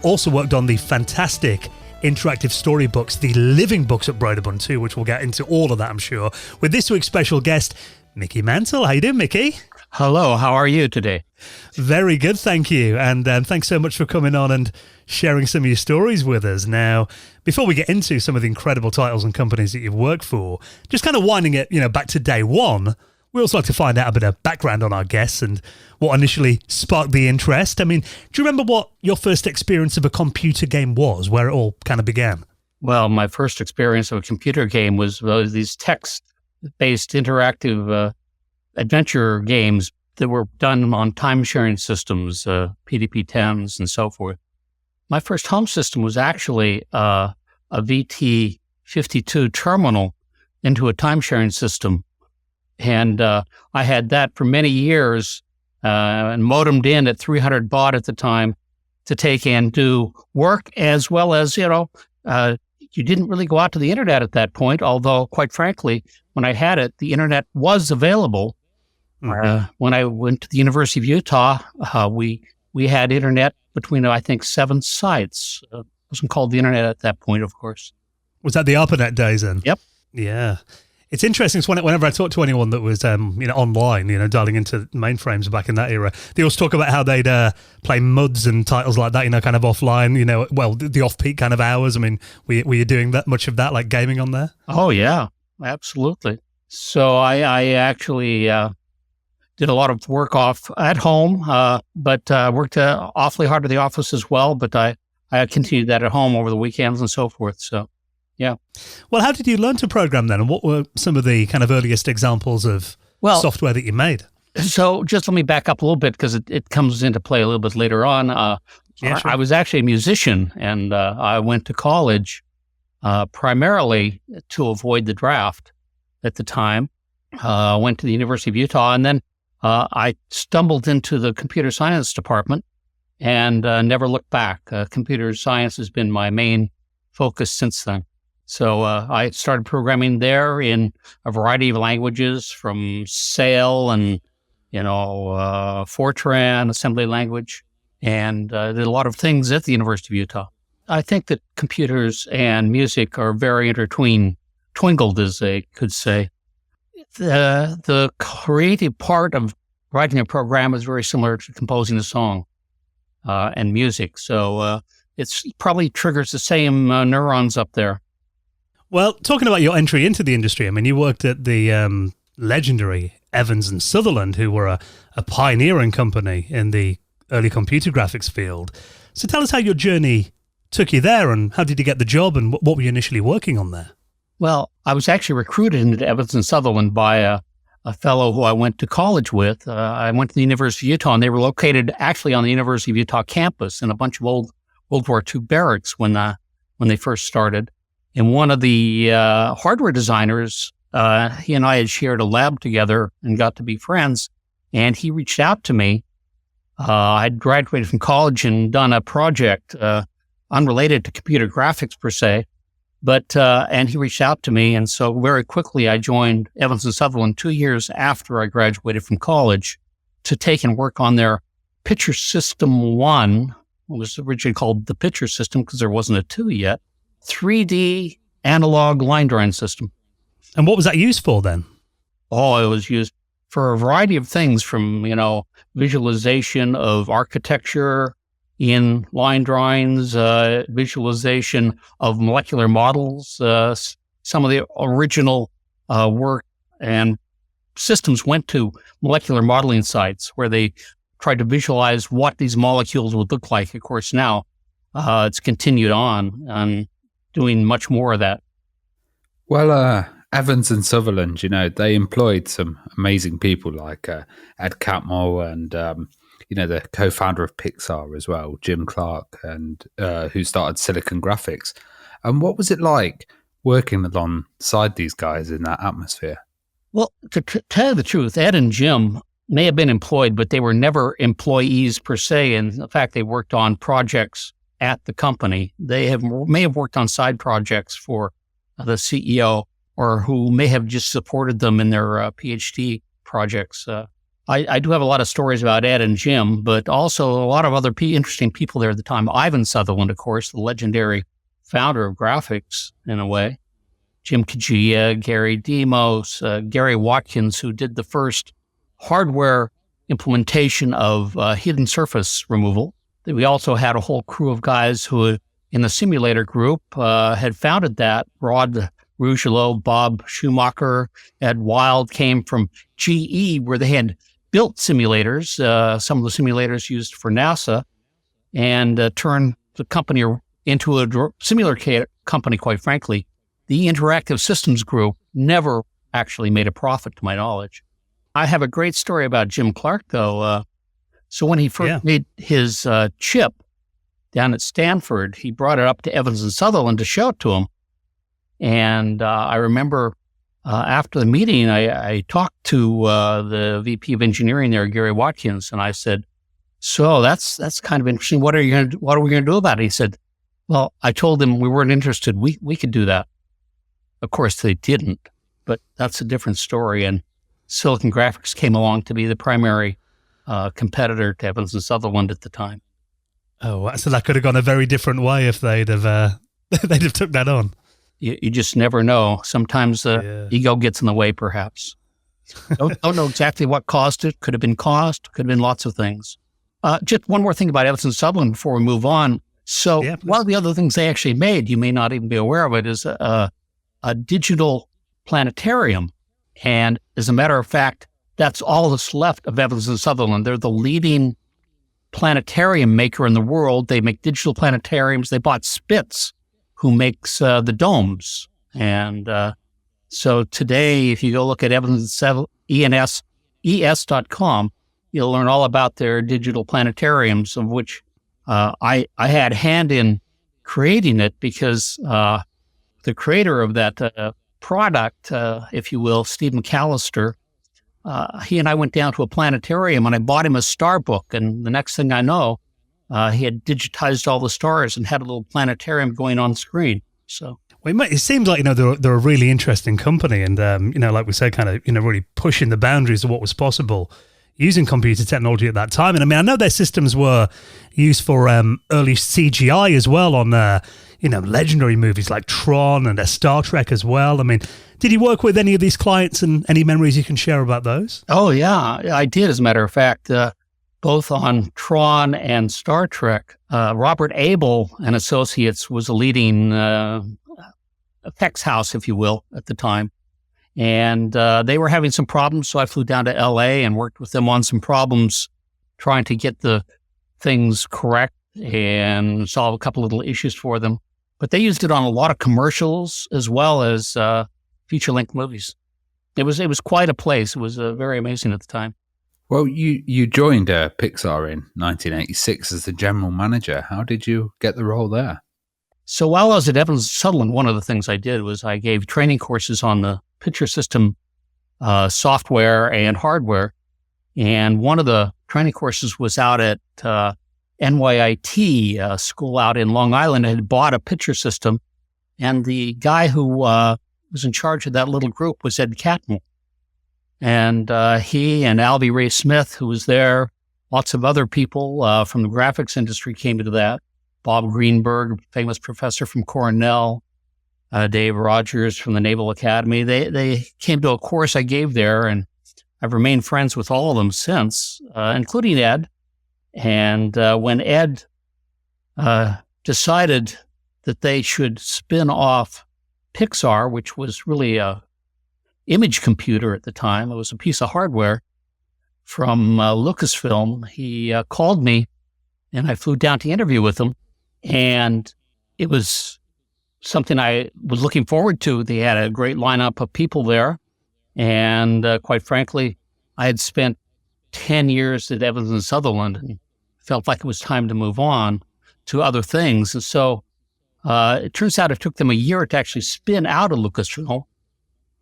also worked on the fantastic interactive storybooks, the living books at Brøderbund too, which we'll get into all of that, I'm sure, with this week's special guest, Mickey Mantle. How you doing, Mickey? Hello, how are you today? Very good, thank you. And thanks so much for coming on and sharing some of your stories with us. Now, before we get into some of the incredible titles and companies that you've worked for, just kind of winding it, back to day one, we also like to find out a bit of background on our guests and what initially sparked the interest. I mean, do you remember what your first experience of a computer game was, where it all kind of began? Well, my first experience of a computer game was these text-based interactive adventure games that were done on time-sharing systems, PDP-10s and so forth. My first home system was actually a VT52 terminal into a time-sharing system. And I had that for many years and modemed in at 300 baud at the time. to take and do work, as well as, you didn't really go out to the internet at that point, although, quite frankly, when I had it, the internet was available. When I went to the University of Utah, we had internet between, I think, 7 sites. It wasn't called the internet at that point, of course. Was that the ARPANET days then? Yep. Yeah. It's interesting. So whenever I talk to anyone that was, online, dialing into mainframes back in that era, they always talk about how they'd play MUDs and titles like that, kind of offline, the off-peak kind of hours. I mean, were you doing that much of that, like gaming on there? Oh, yeah, absolutely. So I actually did a lot of work off at home, but worked awfully hard at the office as well. But I continued that at home over the weekends and so forth. So. Yeah. Well, how did you learn to program then? And what were some of the kind of earliest examples of software that you made? So just let me back up a little bit because it comes into play a little bit later on. Sure. I was actually a musician, and I went to college primarily to avoid the draft at the time. Went to the University of Utah, and then I stumbled into the computer science department and never looked back. Computer science has been my main focus since then. So I started programming there in a variety of languages, from Sail and, Fortran, assembly language, and did a lot of things at the University of Utah. I think that computers and music are very twinkled, as they could say. The creative part of writing a program is very similar to composing a song and music. So it's probably triggers the same neurons up there. Well, talking about your entry into the industry, I mean, you worked at the legendary Evans and Sutherland, who were a pioneering company in the early computer graphics field. So tell us how your journey took you there, and how did you get the job, and what were you initially working on there? Well, I was actually recruited into Evans and Sutherland by a fellow who I went to college with. I went to the University of Utah, and they were located actually on the University of Utah campus in a bunch of old World War II barracks when they first started. And one of the hardware designers, he and I had shared a lab together and got to be friends. And he reached out to me. I'd graduated from college and done a project unrelated to computer graphics per se. And he reached out to me. And so very quickly I joined Evans and Sutherland 2 years after I graduated from college to take and work on their Picture System 1. It was originally called the Picture System because there wasn't a 2 yet. 3D analog line drawing system. And what was that used for then? Oh, it was used for a variety of things, from, visualization of architecture in line drawings, visualization of molecular models. Some of the original work and systems went to molecular modeling sites where they tried to visualize what these molecules would look like. Of course, now it's continued on and doing much more of that. Well, Evans and Sutherland, they employed some amazing people like Ed Catmull and, the co-founder of Pixar as well, Jim Clark, and who started Silicon Graphics. And what was it like working alongside these guys in that atmosphere? Well, to tell you the truth, Ed and Jim may have been employed, but they were never employees per se. And in fact, they worked on projects at the company. They may have worked on side projects for the CEO, or who may have just supported them in their PhD projects. I do have a lot of stories about Ed and Jim, but also a lot of other interesting people there at the time. Ivan Sutherland, of course, the legendary founder of graphics in a way. Jim Kajia, Gary Demos, Gary Watkins, who did the first hardware implementation of hidden surface removal. We also had a whole crew of guys who, in the simulator group, had founded that. Rod Rougelot, Bob Schumacher, Ed Wild came from GE, where they had built simulators, some of the simulators used for NASA, and turned the company into a simulator company, quite frankly. The Interactive Systems Group never actually made a profit, to my knowledge. I have a great story about Jim Clark, though. So when he first made his chip down at Stanford, he brought it up to Evans and Sutherland to show it to him. And I remember after the meeting, I talked to the VP of engineering there, Gary Watkins, and I said, So that's kind of interesting. What are we going to do about it? He said, well, I told them we weren't interested. We could do that. Of course, they didn't, but that's a different story. And Silicon Graphics came along to be the primary competitor to Evans and Sutherland at the time. Oh, so that could have gone a very different way if they'd have took that on. You just never know. Sometimes ego gets in the way, perhaps. Don't know exactly what caused it. Could have been cost. Could have been lots of things. Just one more thing about Evans and Sutherland before we move on. So one of the other things they actually made, you may not even be aware of it, is a digital planetarium. And as a matter of fact, that's all that's left of Evans and Sutherland. They're the leading planetarium maker in the world. They make digital planetariums. They bought Spitz, who makes the domes. And so today, if you go look at ES.com, you'll learn all about their digital planetariums, of which I had hand in creating it, because the creator of that product, if you will, Steve McAllister, he and I went down to a planetarium and I bought him a star book. And the next thing I know, he had digitized all the stars and had a little planetarium going on screen. So it seems like, they're a really interesting company, and like we said, kind of really pushing the boundaries of what was possible using computer technology at that time. And I mean, I know their systems were used for early CGI as well on legendary movies like Tron and Star Trek as well. I mean, did you work with any of these clients, and any memories you can share about those? Oh yeah, I did. As a matter of fact, both on Tron and Star Trek, Robert Abel and Associates was a leading effects house, if you will, at the time. And they were having some problems, so I flew down to LA and worked with them on some problems, trying to get the things correct and solve a couple little issues for them. But they used it on a lot of commercials as well as feature-length movies. It was quite a place. It was very amazing at the time. Well, you joined Pixar in 1986 as the general manager. How did you get the role there? So while I was at Evans Sutherland, one of the things I did was I gave training courses on the picture system software and hardware. And one of the training courses was out at NYIT school out in Long Island. I had bought a picture system, and the guy who was in charge of that little group was Ed Catmull. And he and Albie Ray Smith, who was there, lots of other people from the graphics industry came to that. Bob Greenberg, famous professor from Cornell, Dave Rogers from the Naval Academy. They came to a course I gave there, and I've remained friends with all of them since, including Ed. And when Ed decided that they should spin off Pixar, which was really a image computer at the time, it was a piece of hardware from Lucasfilm, he called me, and I flew down to interview with him. And it was something I was looking forward to. They had a great lineup of people there. And quite frankly, I had spent 10 years at Evans and Sutherland and felt like it was time to move on to other things. And so it turns out it took them a year to actually spin out of Lucasfilm.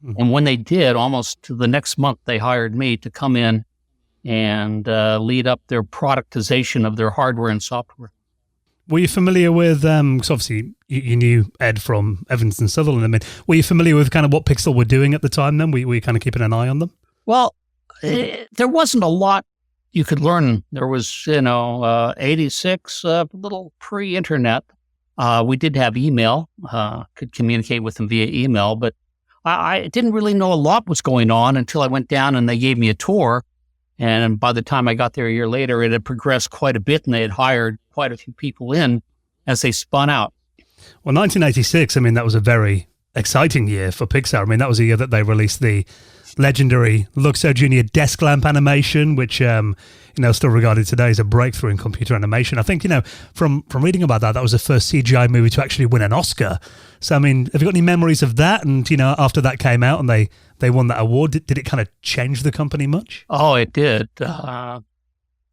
Mm-hmm. And when they did, almost the next month, they hired me to come in and lead up their productization of their hardware and software. Were you familiar with, because obviously you knew Ed from Evans and Sutherland, I mean, were you familiar with kind of what Pixar were doing at the time then? Were you kind of keeping an eye on them? Well, there wasn't a lot you could learn. There was, 86, a little pre-internet. We did have email, could communicate with them via email, but I didn't really know a lot was going on until I went down and they gave me a tour. And by the time I got there a year later, it had progressed quite a bit, and they had hired quite a few people in as they spun out. Well, 1986, I mean, that was a very exciting year for Pixar. I mean, that was a year that they released the legendary Luxo Junior desk lamp animation, which, still regarded today as a breakthrough in computer animation. I think, from reading about that was the first CGI movie to actually win an Oscar. So, I mean, have you got any memories of that? And, after that came out and they won that award, did it kind of change the company much? Oh, it did.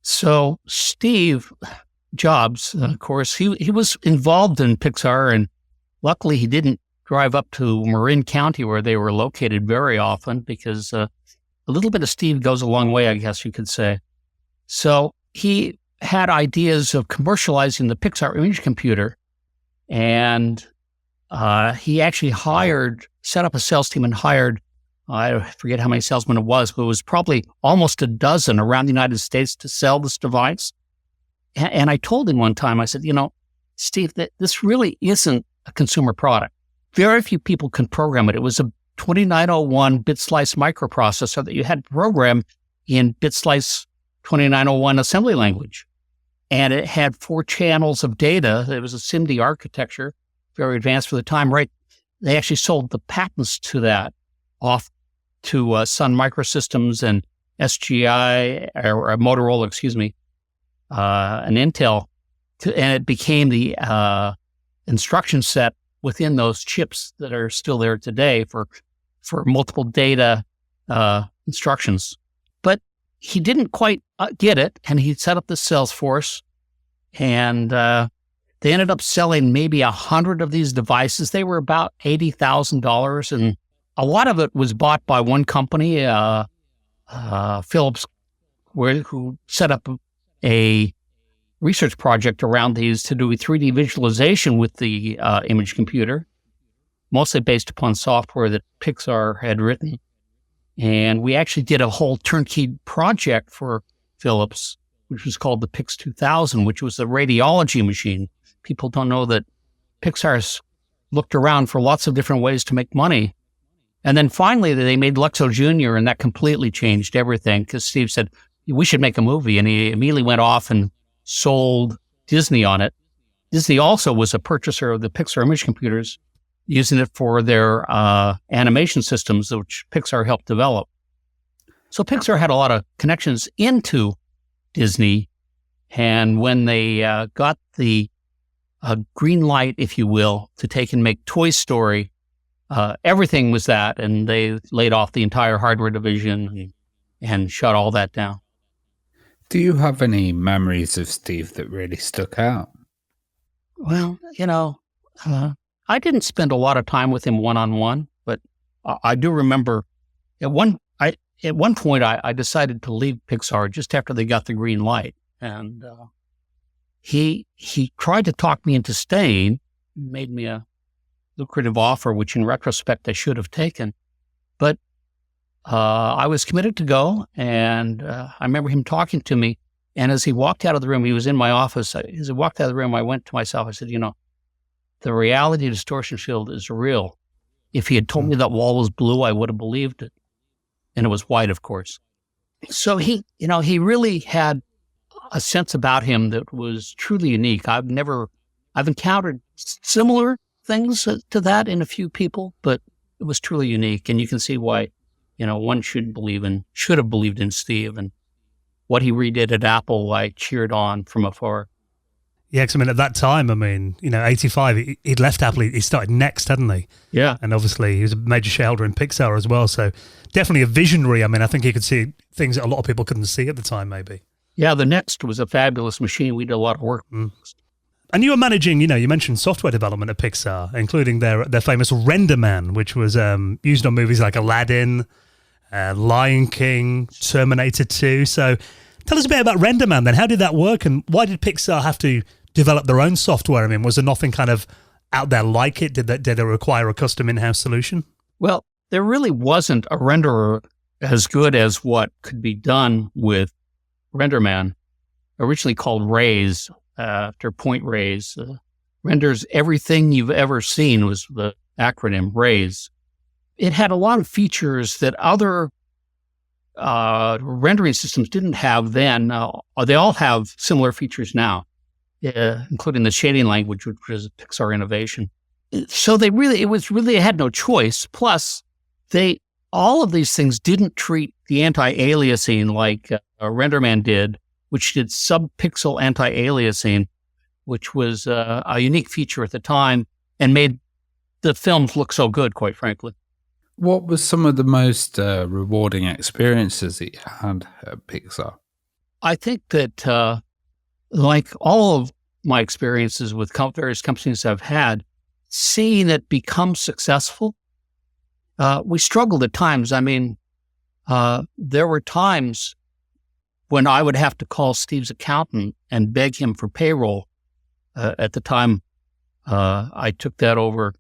So Steve Jobs, of course, he was involved in Pixar, and luckily he didn't drive up to Marin County where they were located very often, because a little bit of Steve goes a long way, I guess you could say. So he had ideas of commercializing the Pixar image computer, and he actually set up a sales team and hired, I forget how many salesmen it was, but it was probably almost a dozen around the United States to sell this device. And I told him one time, I said, Steve, that this really isn't a consumer product. Very few people can program it. It was a 2901 bit slice microprocessor that you had programmed in bit slice 2901 assembly language. And it had 4 channels of data. It was a SIMD architecture, very advanced for the time, right? They actually sold the patents to that off to Sun Microsystems and SGI, or Motorola, and Intel. And it became the instruction set within those chips that are still there today for multiple data instructions. But he didn't quite get it, and he set up the sales force, and they ended up selling maybe 100 of these devices. They were about $80,000, and a lot of it was bought by one company, Philips, who set up a research project around these to do 3D visualization with the image computer, mostly based upon software that Pixar had written. And we actually did a whole turnkey project for Philips, which was called the Pix 2000, which was a radiology machine. People don't know that Pixar's looked around for lots of different ways to make money. And then finally, they made Luxo Jr., and that completely changed everything, because Steve said, we should make a movie. And he immediately went off and sold Disney on it. Disney also was a purchaser of the Pixar image computers, using it for their animation systems, which Pixar helped develop. So Pixar had a lot of connections into Disney. And when they got the green light, if you will, to take and make Toy Story, everything was that. And they laid off the entire hardware division and shut all that down. Do you have any memories of Steve that really stuck out? Well, I didn't spend a lot of time with him one-on-one, but I do remember at one point I decided to leave Pixar just after they got the green light. And he tried to talk me into staying, made me a lucrative offer, which in retrospect I should have taken. But I was committed to go, and I remember him talking to me. And as he walked out of the room, he was in my office. As he walked out of the room, I went to myself. I said, the reality distortion field is real. If he had told me that wall was blue, I would have believed it. And it was white, of course. So he really had a sense about him that was truly unique. I've encountered similar things to that in a few people, but it was truly unique. And you can see why, one should have believed in Steve, and what he redid at Apple, I cheered on from afar. Yeah, because at that time, 85, he'd left Apple, he started Next, hadn't he? Yeah. And obviously he was a major shareholder in Pixar as well, so definitely a visionary. I think he could see things that a lot of people couldn't see at the time, maybe. Yeah, the Next was a fabulous machine. We did a lot of work. And you were managing, you mentioned software development at Pixar, including their famous RenderMan, which was used on movies like Aladdin, Lion King, Terminator 2. So tell us a bit about RenderMan then. How did that work, and why did Pixar have to develop their own software? Was there nothing kind of out there like it? Did it require a custom in-house solution? Well, there really wasn't a renderer as good as what could be done with RenderMan, originally called Raise, after Point Raise. Renders everything you've ever seen was the acronym Raise. It had a lot of features that other rendering systems didn't have then. They all have similar features now, including the shading language, which was a Pixar innovation. So they had no choice. Plus, all of these things didn't treat the anti-aliasing like RenderMan did, which did sub-pixel anti-aliasing, which was a unique feature at the time and made the films look so good, quite frankly. What was some of the most rewarding experiences that you had at Pixar? I think that, like all of my experiences with various companies I've had, seeing it become successful, we struggled at times. There were times when I would have to call Steve's accountant and beg him for payroll, at the time, I took that over,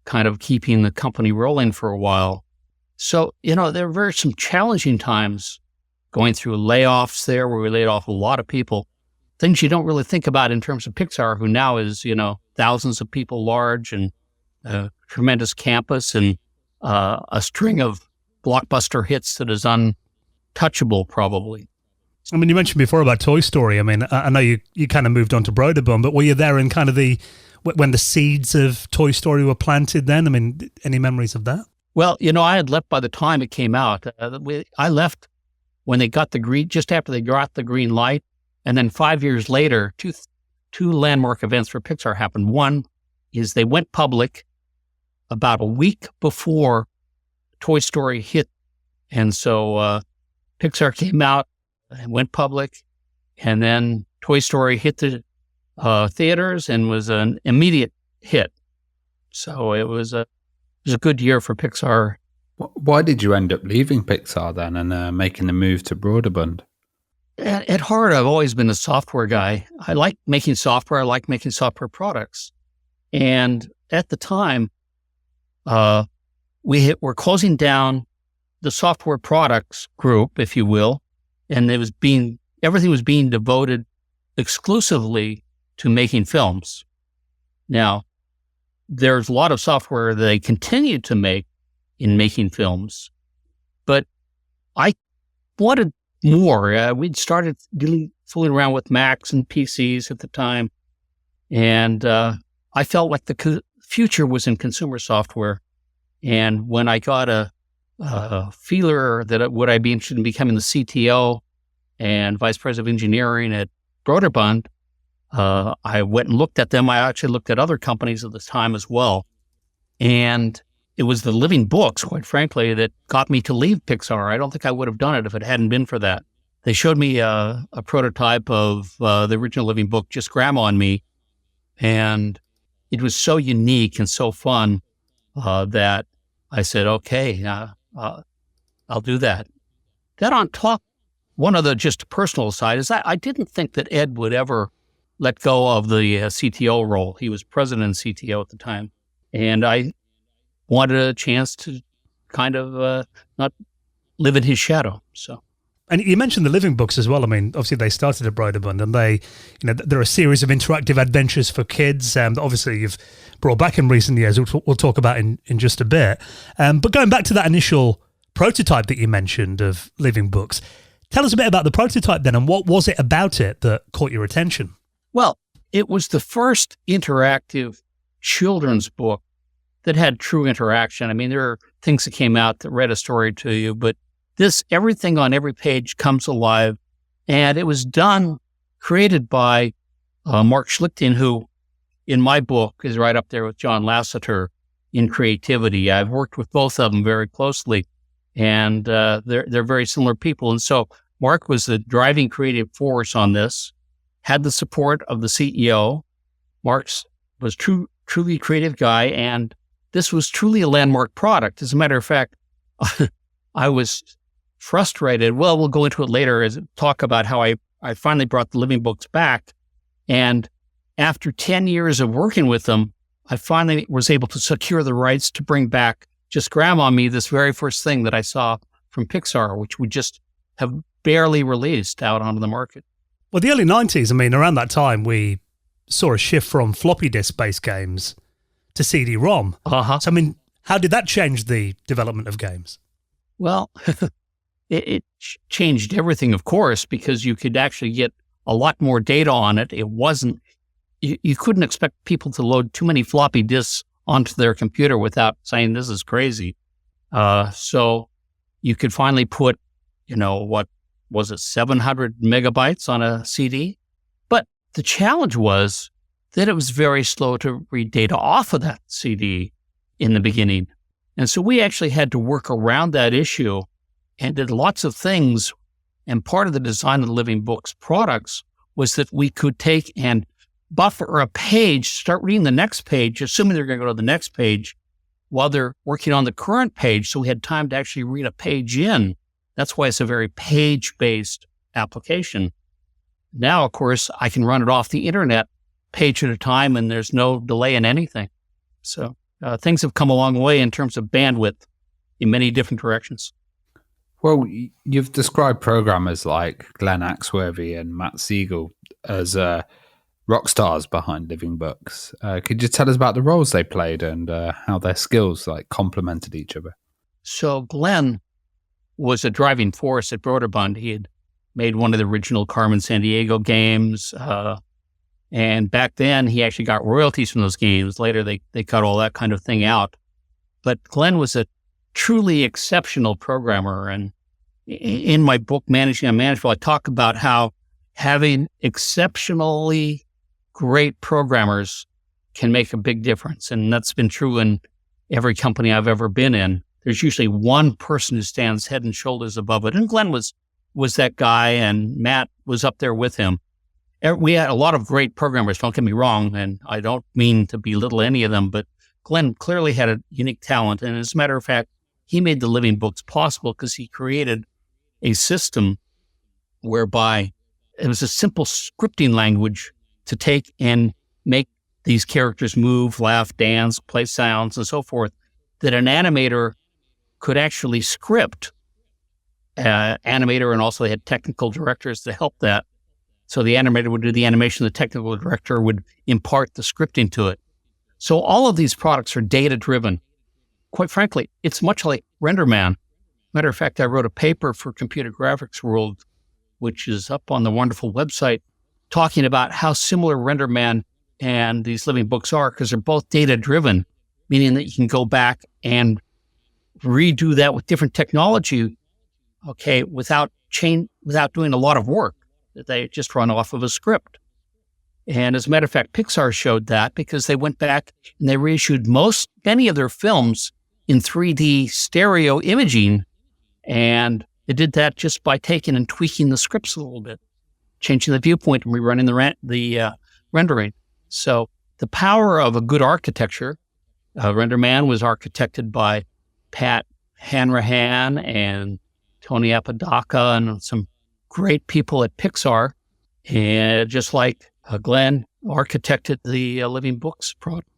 kind of keeping the company rolling for a while. So, there were some challenging times going through layoffs there where we laid off a lot of people, things you don't really think about in terms of Pixar, who now is, thousands of people large and a tremendous campus and a string of blockbuster hits that is untouchable, probably. I mean, you mentioned before about Toy Story. I mean, I know you kind of moved on to Brøderbund, but were you there in kind of when the seeds of Toy Story were planted then? I mean, any memories of that? Well, I had left by the time it came out. I left when they got just after they got the green light. And then 5 years later, two landmark events for Pixar happened. One is they went public about a week before Toy Story hit. And so Pixar came out and went public. And then Toy Story hit the theaters and was an immediate hit. So it was a good year for Pixar. Why did you end up leaving Pixar then and making the move to Brøderbund? At heart, I've always been a software guy. I like making software. I like making software products. And at the time, we're closing down the software products group, if you will, and everything was being devoted exclusively to making films. Now, there's a lot of software that they continued to make in making films, but I wanted more. We'd started fooling around with Macs and PCs at the time, and I felt like the future was in consumer software. And when I got a feeler that would I be interested in becoming the CTO and vice president of engineering at Brøderbund, I went and looked at them. I actually looked at other companies at the time as well. And it was the living books, quite frankly, that got me to leave Pixar. I don't think I would have done it if it hadn't been for that. They showed me a prototype of the original living book, Just Grandma and Me. And it was so unique and so fun that I said, okay, I'll do that. Then on top, one other just personal side is I didn't think that Ed would ever let go of the CTO role. He was president and CTO at the time. And I wanted a chance to kind of not live in his shadow. So, and you mentioned the living books as well. I mean, obviously they started at Brøderbund, and there are a series of interactive adventures for kids. That obviously you've brought back in recent years, which we'll talk about in just a bit. But going back to that initial prototype that you mentioned of living books, tell us a bit about the prototype then, and what was it about it that caught your attention? Well, it was the first interactive children's book that had true interaction. I mean, there are things that came out that read a story to you, but everything on every page comes alive. And it was created by Mark Schlichting, who in my book is right up there with John Lasseter in creativity. I've worked with both of them very closely, and they're very similar people. And so Mark was the driving creative force on this, had the support of the CEO. Mark was truly creative guy, and this was truly a landmark product. As a matter of fact, I was frustrated. Well, we'll go into it later as talk about how I finally brought the living books back. And after 10 years of working with them, I finally was able to secure the rights to bring back Just Grandma and Me, this very first thing that I saw from Pixar, which we just have barely released out onto the market. Well, the early 90s, I mean, around that time, we saw a shift from floppy disk-based games to CD-ROM. Uh-huh. So, I mean, how did that change the development of games? Well, it changed everything, of course, because you could actually get a lot more data on it. It wasn't, you couldn't expect people to load too many floppy disks onto their computer without saying, this is crazy. So you could finally put, what was it, 700 megabytes on a CD? But the challenge was that it was very slow to read data off of that CD in the beginning. And so we actually had to work around that issue and did lots of things. And part of the design of the Living Books products was that we could take and buffer a page, start reading the next page, assuming they're going to go to the next page while they're working on the current page. So we had time to actually read a page in. That's why it's a very page-based application. Now, of course, I can run it off the internet page at a time, and there's no delay in anything. So things have come a long way in terms of bandwidth in many different directions. Well, you've described programmers like Glenn Axworthy and Matt Siegel as rock stars behind Living Books. Could you tell us about the roles they played and how their skills complemented each other? So Glenn was a driving force at Brøderbund. He had made one of the original Carmen Sandiego games. And back then, he actually got royalties from those games. Later, they cut all that kind of thing out. But Glenn was a truly exceptional programmer. And in my book, Managing Unmanageable, I talk about how having exceptionally great programmers can make a big difference. And that's been true in every company I've ever been in. There's usually one person who stands head and shoulders above it. And Glenn was that guy, and Matt was up there with him. We had a lot of great programmers, don't get me wrong, and I don't mean to belittle any of them, but Glenn clearly had a unique talent. And as a matter of fact, he made the Living Books possible because he created a system whereby it was a simple scripting language to take and make these characters move, laugh, dance, play sounds, and so forth, that an animator could actually script. Animator, and also they had technical directors to help that. So the animator would do the animation, the technical director would impart the scripting to it. So all of these products are data-driven. Quite frankly, it's much like RenderMan. Matter of fact, I wrote a paper for Computer Graphics World, which is up on the wonderful website, talking about how similar RenderMan and these Living Books are, because they're both data-driven, meaning that you can go back and redo that with different technology, without doing a lot of work. They just run off of a script. And as a matter of fact, Pixar showed that because they went back and they reissued many of their films in 3D stereo imaging. And they did that just by taking and tweaking the scripts a little bit, changing the viewpoint and rerunning the rendering. So the power of a good architecture, RenderMan was architected by Pat Hanrahan and Tony Apodaca and some great people at Pixar, and just like Glenn architected the Living Books product.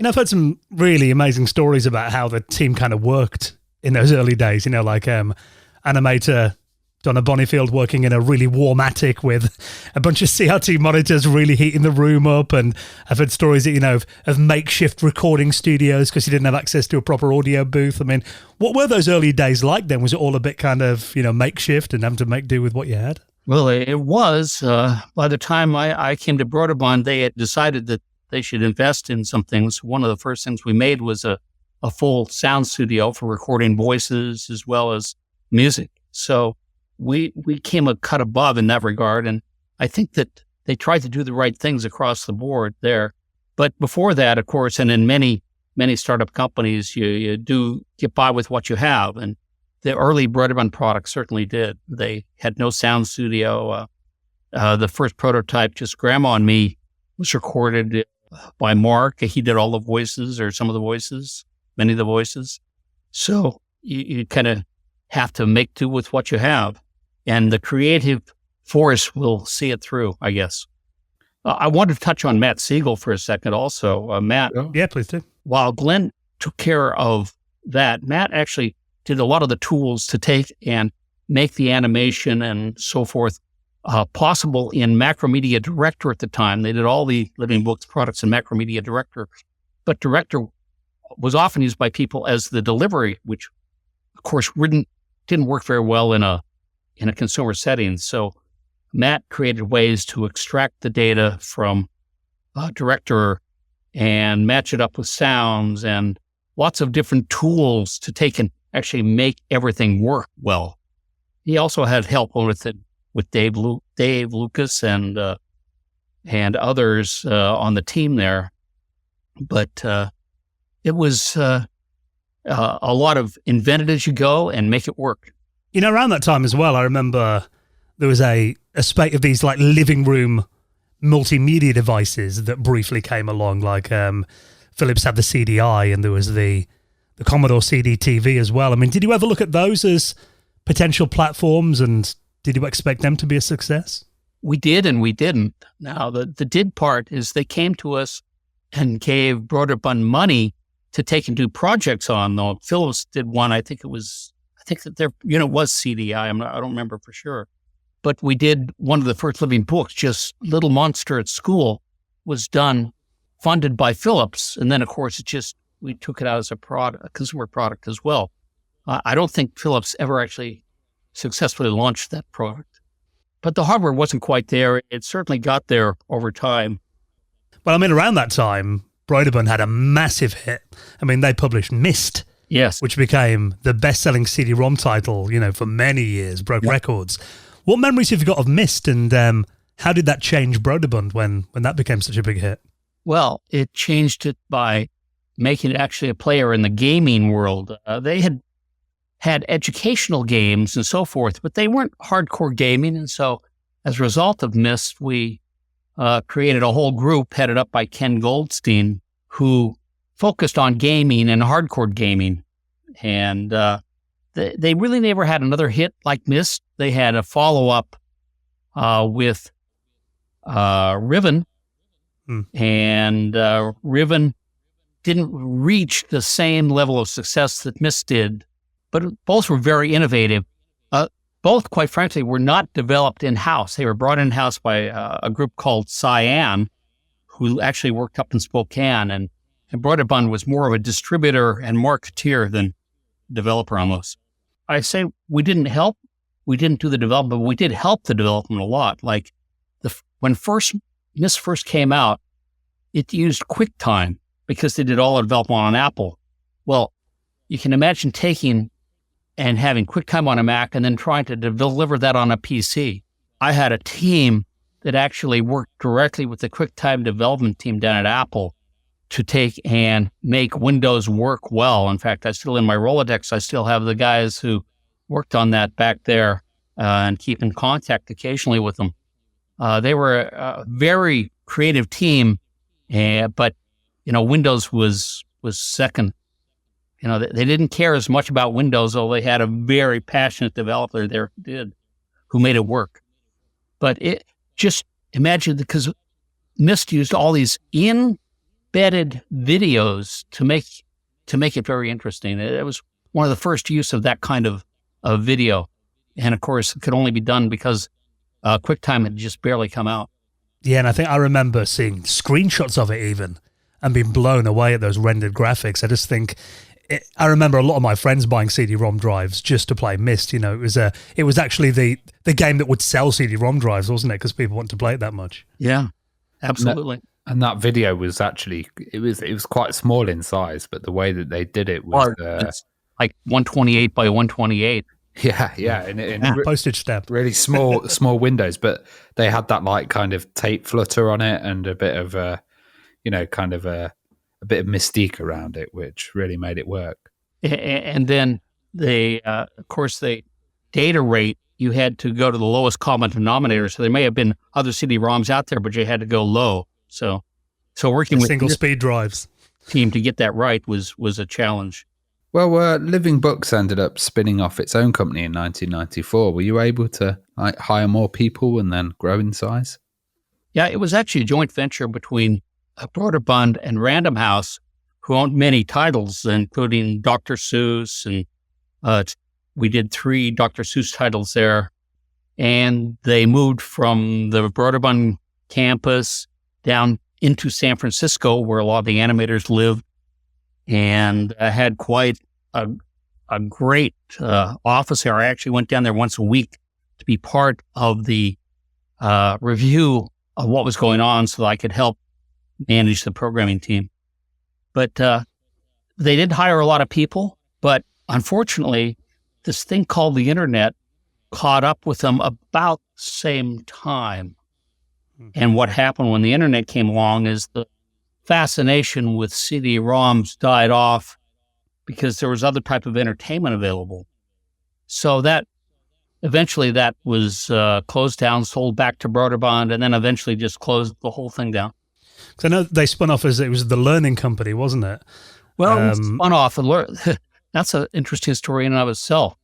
I've heard some really amazing stories about how the team kind of worked in those early days, like animator Donna Bonifield working in a really warm attic with a bunch of CRT monitors really heating the room up. And I've heard stories that, of makeshift recording studios because you didn't have access to a proper audio booth. I mean, what were those early days like then? Was it all a bit kind of, makeshift and having to make do with what you had? Well, it was. By the time I came to Brøderbund, they had decided that they should invest in some things. One of the first things we made was a full sound studio for recording voices as well as music. So we came a cut above in that regard, and I think that they tried to do the right things across the board there. But before that, of course, and in many startup companies, you do get by with what you have, and the early Brøderbund products certainly did. They had no sound studio. The first prototype, just Grandma and Me, was recorded by Mark. He did all the voices, or some of the voices, many of the voices. So you kind of have to make do with what you have. And the creative force will see it through, I guess. I wanted to touch on Matt Siegel for a second also. Matt. Yeah, please do. While Glenn took care of that, Matt actually did a lot of the tools to take and make the animation and so forth possible in Macromedia Director at the time. They did all the Living Books products in Macromedia Director. But Director was often used by people as the delivery, which, of course, didn't work very well in a consumer setting. So Matt created ways to extract the data from Director and match it up with sounds and lots of different tools to take and actually make everything work well. He also had help with it with Dave Lucas and others on the team there. But it was a lot of invent it as you go and make it work. Around that time as well, I remember there was a spate of these living room multimedia devices that briefly came along. Philips had the CDI, and there was the Commodore CD TV as well. I mean, did you ever look at those as potential platforms? And Did you expect them to be a success? We did and we didn't. Now, the did part is they came to us and gave Brøderbund money to take and do projects on. Though Philips did one, I think that their unit was CDI. I don't remember for sure. But we did one of the first living books, just Little Monster at School, was done, funded by Philips. And then, of course, we took it out as a consumer product as well. I don't think Philips ever actually successfully launched that product. But the hardware wasn't quite there. It certainly got there over time. Well, I mean, around that time, Brøderbund had a massive hit. I mean, they published Myst, yes, which became the best-selling CD-ROM title, for many years, broke records. What memories have you got of Myst, and how did that change Brøderbund when that became such a big hit? Well, it changed it by making it actually a player in the gaming world. They had educational games and so forth, but they weren't hardcore gaming. And so as a result of Myst, we created a whole group headed up by Ken Goldstein, who focused on gaming and hardcore gaming. And they really never had another hit like Myst. They had a follow-up with Riven, and Riven didn't reach the same level of success that Myst did, but both were very innovative. Both, quite frankly, were not developed in-house. They were brought in-house by a group called Cyan, who actually worked up in Spokane, and Brøderbund was more of a distributor and marketeer than developer almost. I say we didn't do the development, but we did help the development a lot. Like when Myst first came out, it used QuickTime because they did all the development on Apple. Well, you can imagine taking and having QuickTime on a Mac and then trying to deliver that on a PC. I had a team that actually worked directly with the QuickTime development team down at Apple to take and make Windows work well. In fact, I still in my Rolodex, I still have the guys who worked on that back there and keep in contact occasionally with them. They were a very creative team, but Windows was second. They didn't care as much about Windows, though they had a very passionate developer there who made it work. But just imagine, because Myst used all these embedded videos to make it very interesting. It was one of the first use of that kind of video. And of course, it could only be done because QuickTime had just barely come out. Yeah, and I think I remember seeing screenshots of it even and being blown away at those rendered graphics. I just think, I remember a lot of my friends buying CD-ROM drives just to play Myst. It was actually the game that would sell CD-ROM drives, wasn't it? Because people want to play it that much. Yeah, absolutely. And that video was actually, it was quite small in size, but the way that they did it was like 128 by 128. Yeah, and postage stamp. Really small windows, but they had that kind of tape flutter on it and a bit of a bit of mystique around it, which really made it work. And then of course, the data rate, you had to go to the lowest common denominator. So there may have been other CD-ROMs out there, but you had to go low. So working with single speed drives team to get that right was a challenge. Well, Living Books ended up spinning off its own company in 1994. Were you able to hire more people and then grow in size? Yeah, it was actually a joint venture between Brøderbund and Random House, who owned many titles, including Dr. Seuss, and we did 3 Dr. Seuss titles there. And they moved from the Brøderbund campus down into San Francisco, where a lot of the animators lived, and had quite a great office there. I actually went down there once a week to be part of the review of what was going on so that I could help manage the programming team. But they did hire a lot of people, but unfortunately, this thing called the internet caught up with them about the same time. And what happened when the internet came along is the fascination with CD-ROMs died off because there was other type of entertainment available. So that eventually that was closed down, sold back to Brøderbund, and then eventually just closed the whole thing down. So I know they spun off as it was the Learning Company, wasn't it? Well, it spun off. That's an interesting story in and of itself.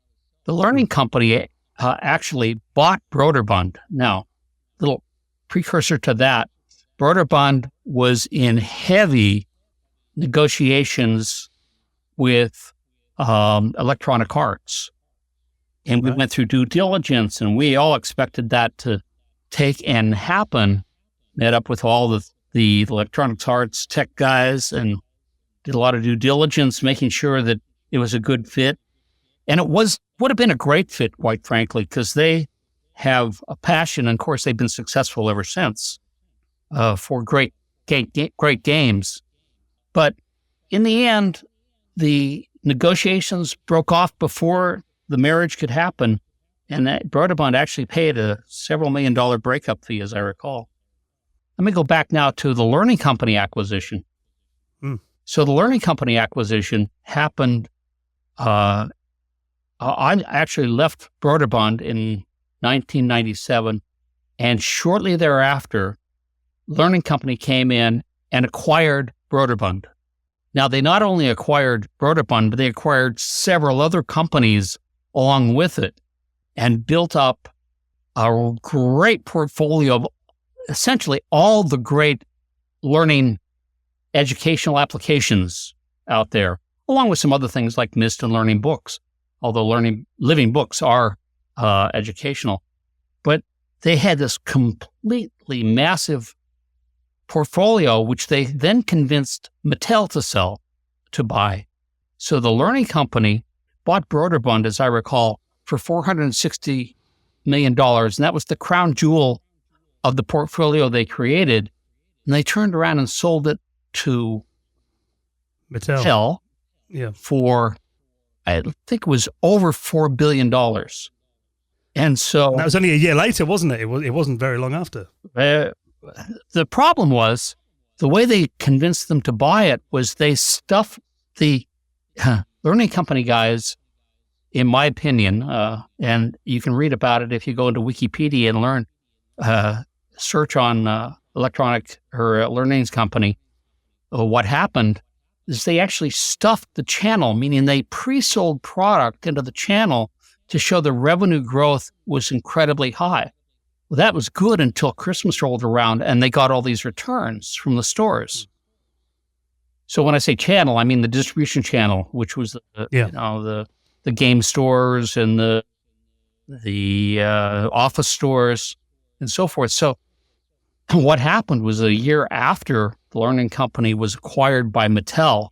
The Learning Company actually bought Brøderbund. Now, little precursor to that, Brøderbund was in heavy negotiations with Electronic Arts. And we went through due diligence, and we all expected that to take and happen. Met up with all the Electronic Arts tech guys and did a lot of due diligence, making sure that it was a good fit. And it would have been a great fit, quite frankly, because they have a passion, and of course they've been successful ever since for great games. But in the end, the negotiations broke off before the marriage could happen, and that Brøderbund actually paid a several $1 million breakup fee, as I recall. Let me go back now to the Learning Company acquisition. So the Learning Company acquisition happened. I actually left Brøderbund in 1997, and shortly thereafter, Learning Company came in and acquired Brøderbund. Now, they not only acquired Brøderbund, but they acquired several other companies along with it and built up a great portfolio of essentially all the great learning educational applications out there, along with some other things like Myst and learning books, although living books are educational. But they had this completely massive portfolio, which they then convinced Mattel to buy. So the Learning Company bought Brøderbund, as I recall, for $460 million. And that was the crown jewel of the portfolio they created. And they turned around and sold it to Mattel for, I think it was over $4 billion. And so... And that was only a year later, wasn't it? It wasn't very long after. The problem was, the way they convinced them to buy it was they stuffed the Learning Company guys, in my opinion, and you can read about it if you go into Wikipedia and learn, search on Electronic or Learning's Company. What happened is they actually stuffed the channel, meaning they pre-sold product into the channel to show the revenue growth was incredibly high. Well, that was good until Christmas rolled around and they got all these returns from the stores. So when I say channel, I mean the distribution channel, which was the game stores and the office stores and so forth. So what happened was a year after the Learning Company was acquired by Mattel,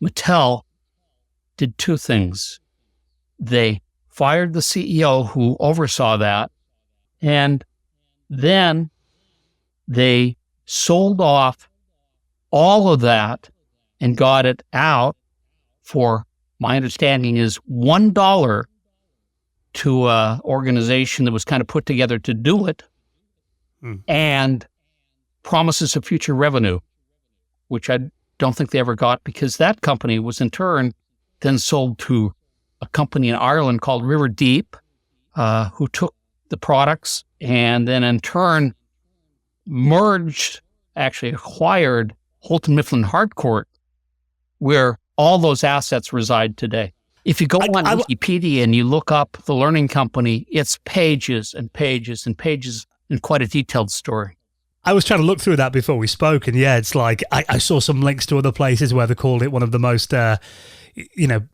Mattel did two things. They fired the CEO who oversaw that, and then they sold off all of that and got it out for, my understanding is, $1 to an organization that was kind of put together to do it, and promises of future revenue, which I don't think they ever got, because that company was in turn then sold to a company in Ireland called River Deep, who took the products and then in turn acquired Holton Mifflin Harcourt, where all those assets reside today. If you go on Wikipedia and you look up the Learning Company, it's pages and pages and pages and quite a detailed story. I was trying to look through that before we spoke, and it's like I saw some links to other places where they called it one of the most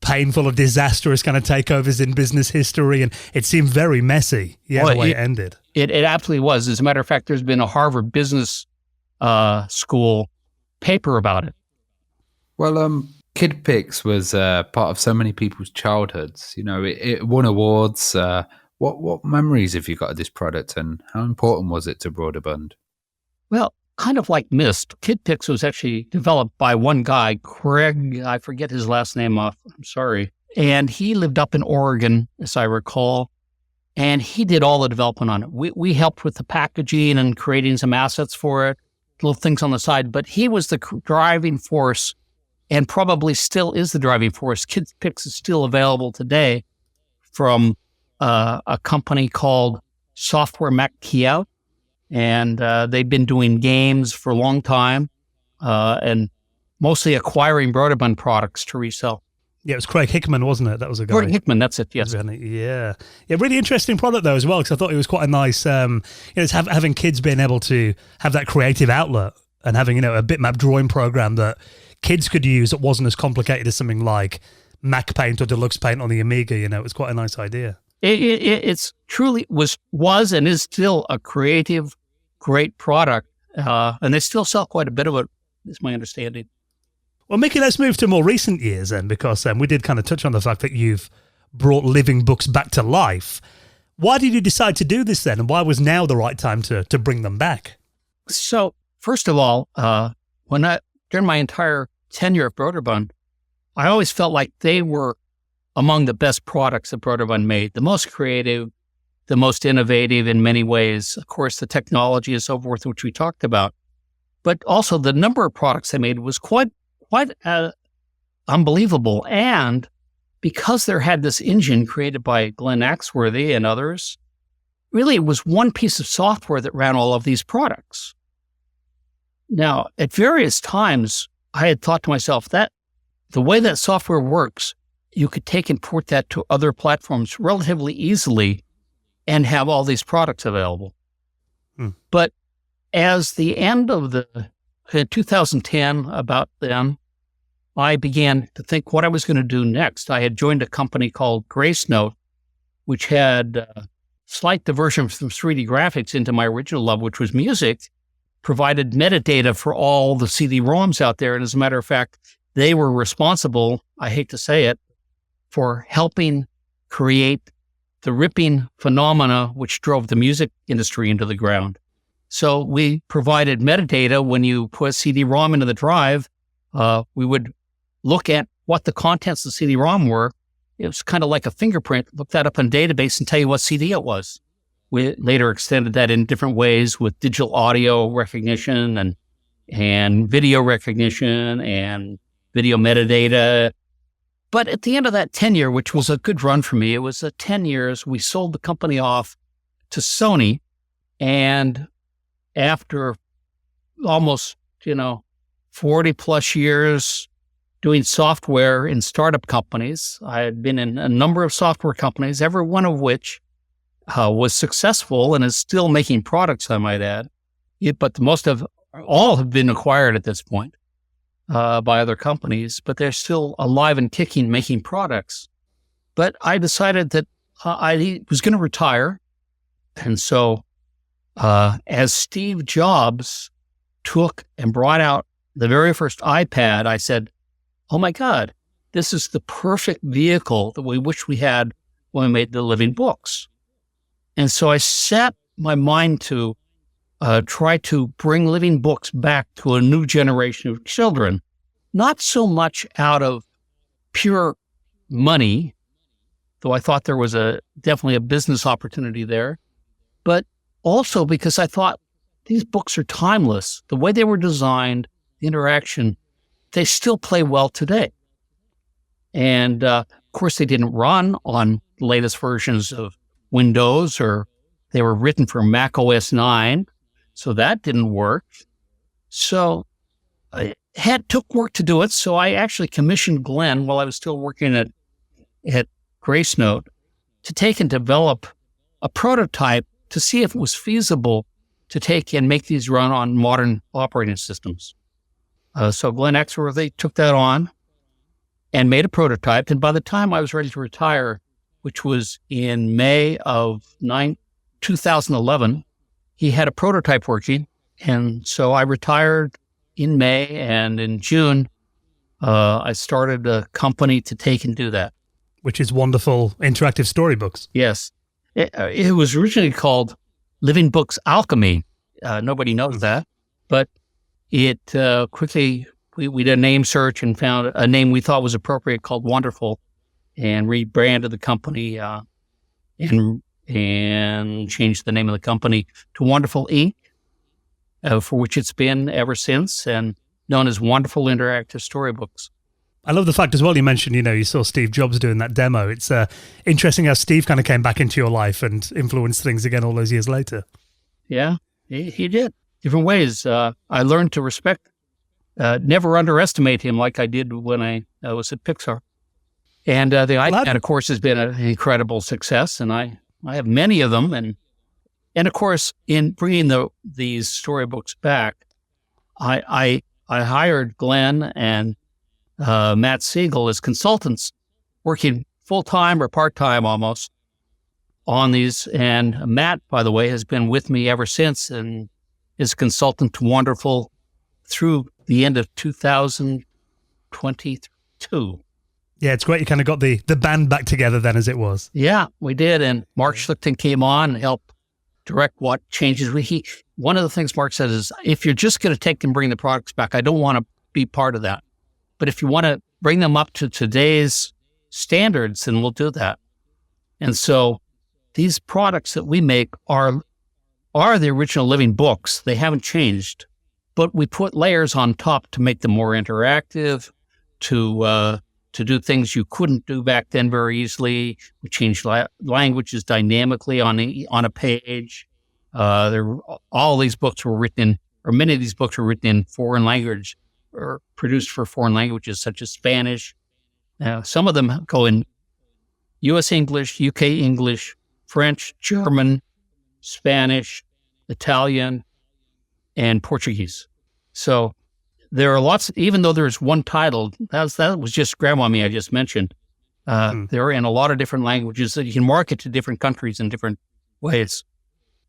painful or disastrous kind of takeovers in business history, and it seemed very messy, the way it ended. It absolutely was. As a matter of fact, there's been a Harvard Business School paper about it. Well, Kid Pix was part of so many people's childhoods. It won awards. What memories have you got of this product, and how important was it to Brøderbund? Well, kind of like Myst, Kid Pix was actually developed by one guy, Craig, I forget his last name I'm sorry. And he lived up in Oregon, as I recall, and he did all the development on it. We helped with the packaging and creating some assets for it, little things on the side, but he was the driving force and probably still is the driving force. Kid Pix is still available today from a company called Software Mac-Kia. And they've been doing games for a long time and mostly acquiring Brøderbund products to resell. Yeah, it was Craig Hickman, wasn't it? That was a guy. Craig Hickman, that's it, yes. Yeah. Yeah, really interesting product though as well, because I thought it was quite a nice, it's having kids being able to have that creative outlet and having, a bitmap drawing program that kids could use that wasn't as complicated as something like Mac Paint or Deluxe Paint on the Amiga. It was quite a nice idea. It's truly was and is still a creative, great product, and they still sell quite a bit of it, is my understanding. Well, Mickey, let's move to more recent years then, because we did kind of touch on the fact that you've brought living books back to life. Why did you decide to do this then, and why was now the right time to bring them back? So, first of all, during my entire tenure at Brøderbund, I always felt like they were among the best products that Brøderbund made, the most creative, the most innovative in many ways. Of course, the technology and so forth, which we talked about, but also the number of products they made was quite unbelievable. And because there had this engine created by Glenn Axworthy and others, really it was one piece of software that ran all of these products. Now, at various times, I had thought to myself that the way that software works, you could take and port that to other platforms relatively easily and have all these products available. But as the end of in 2010, about then, I began to think what I was going to do next. I had joined a company called Gracenote, which had slight diversion from 3D graphics into my original love, which was music, provided metadata for all the CD-ROMs out there. And as a matter of fact, they were responsible, I hate to say it, for helping create the ripping phenomena which drove the music industry into the ground. So we provided metadata. When you put a CD-ROM into the drive, we would look at what the contents of the CD-ROM were. It was kind of like a fingerprint, look that up in a database and tell you what CD it was. We later extended that in different ways with digital audio recognition and video recognition and video metadata. But at the end of that tenure, which was a good run for me, it was 10 years, we sold the company off to Sony. And after almost, 40 plus years doing software in startup companies, I had been in a number of software companies, every one of which was successful and is still making products, I might add. But all have been acquired at this point by other companies, but they're still alive and kicking, making products. But I decided that I was going to retire. And so as Steve Jobs took and brought out the very first iPad, I said, oh my God, this is the perfect vehicle that we wish we had when we made the living books. And so I set my mind to try to bring living books back to a new generation of children, not so much out of pure money, though I thought there was definitely a business opportunity there, but also because I thought these books are timeless. The way they were designed, the interaction, they still play well today. And of course, they didn't run on the latest versions of Windows, or they were written for Mac OS 9, so that didn't work. So it took work to do it. So I actually commissioned Glenn while I was still working at Gracenote to take and develop a prototype to see if it was feasible to take and make these run on modern operating systems. So Glenn Axworthy took that on and made a prototype. And by the time I was ready to retire, which was in May of 2011, he had a prototype working. And so I retired in May, and in June, I started a company to take and do that. Which is Wonderful Interactive Storybooks. Yes. It was originally called Living Books Alchemy. Nobody knows that, but it quickly, we did a name search and found a name we thought was appropriate called Wonderful, and rebranded the company and changed the name of the company to Wonderful Inc., for which it's been ever since, and known as Wonderful Interactive Storybooks. I love the fact as well, you mentioned, you saw Steve Jobs doing that demo. It's interesting how Steve kind of came back into your life and influenced things again all those years later. Yeah, he did. Different ways. I learned to respect, never underestimate him like I did when I was at Pixar. And the iPad, of course, has been an incredible success, and I have many of them. And of course, in bringing these storybooks back, I hired Glenn and Matt Siegel as consultants, working full-time or part-time almost on these. And Matt, by the way, has been with me ever since and is a consultant wonderful through the end of 2022. Yeah, it's great you kind of got the band back together then, as it was. Yeah, we did. And Mark Schlichten came on and helped direct what changes. One of the things Mark said is, if you're just going to take and bring the products back, I don't want to be part of that. But if you want to bring them up to today's standards, then we'll do that. And so these products that we make are the original living books. They haven't changed, but we put layers on top to make them more interactive, to do things you couldn't do back then very easily. We changed languages dynamically on a page. All these books were written in, or many of these books were written in foreign language or produced for foreign languages such as Spanish. Some of them go in U.S. English, UK English, French, German, Spanish, Italian, and Portuguese. So there are lots, even though there's one title, that was just Grandmommy I just mentioned. They're in a lot of different languages that you can market to different countries in different ways.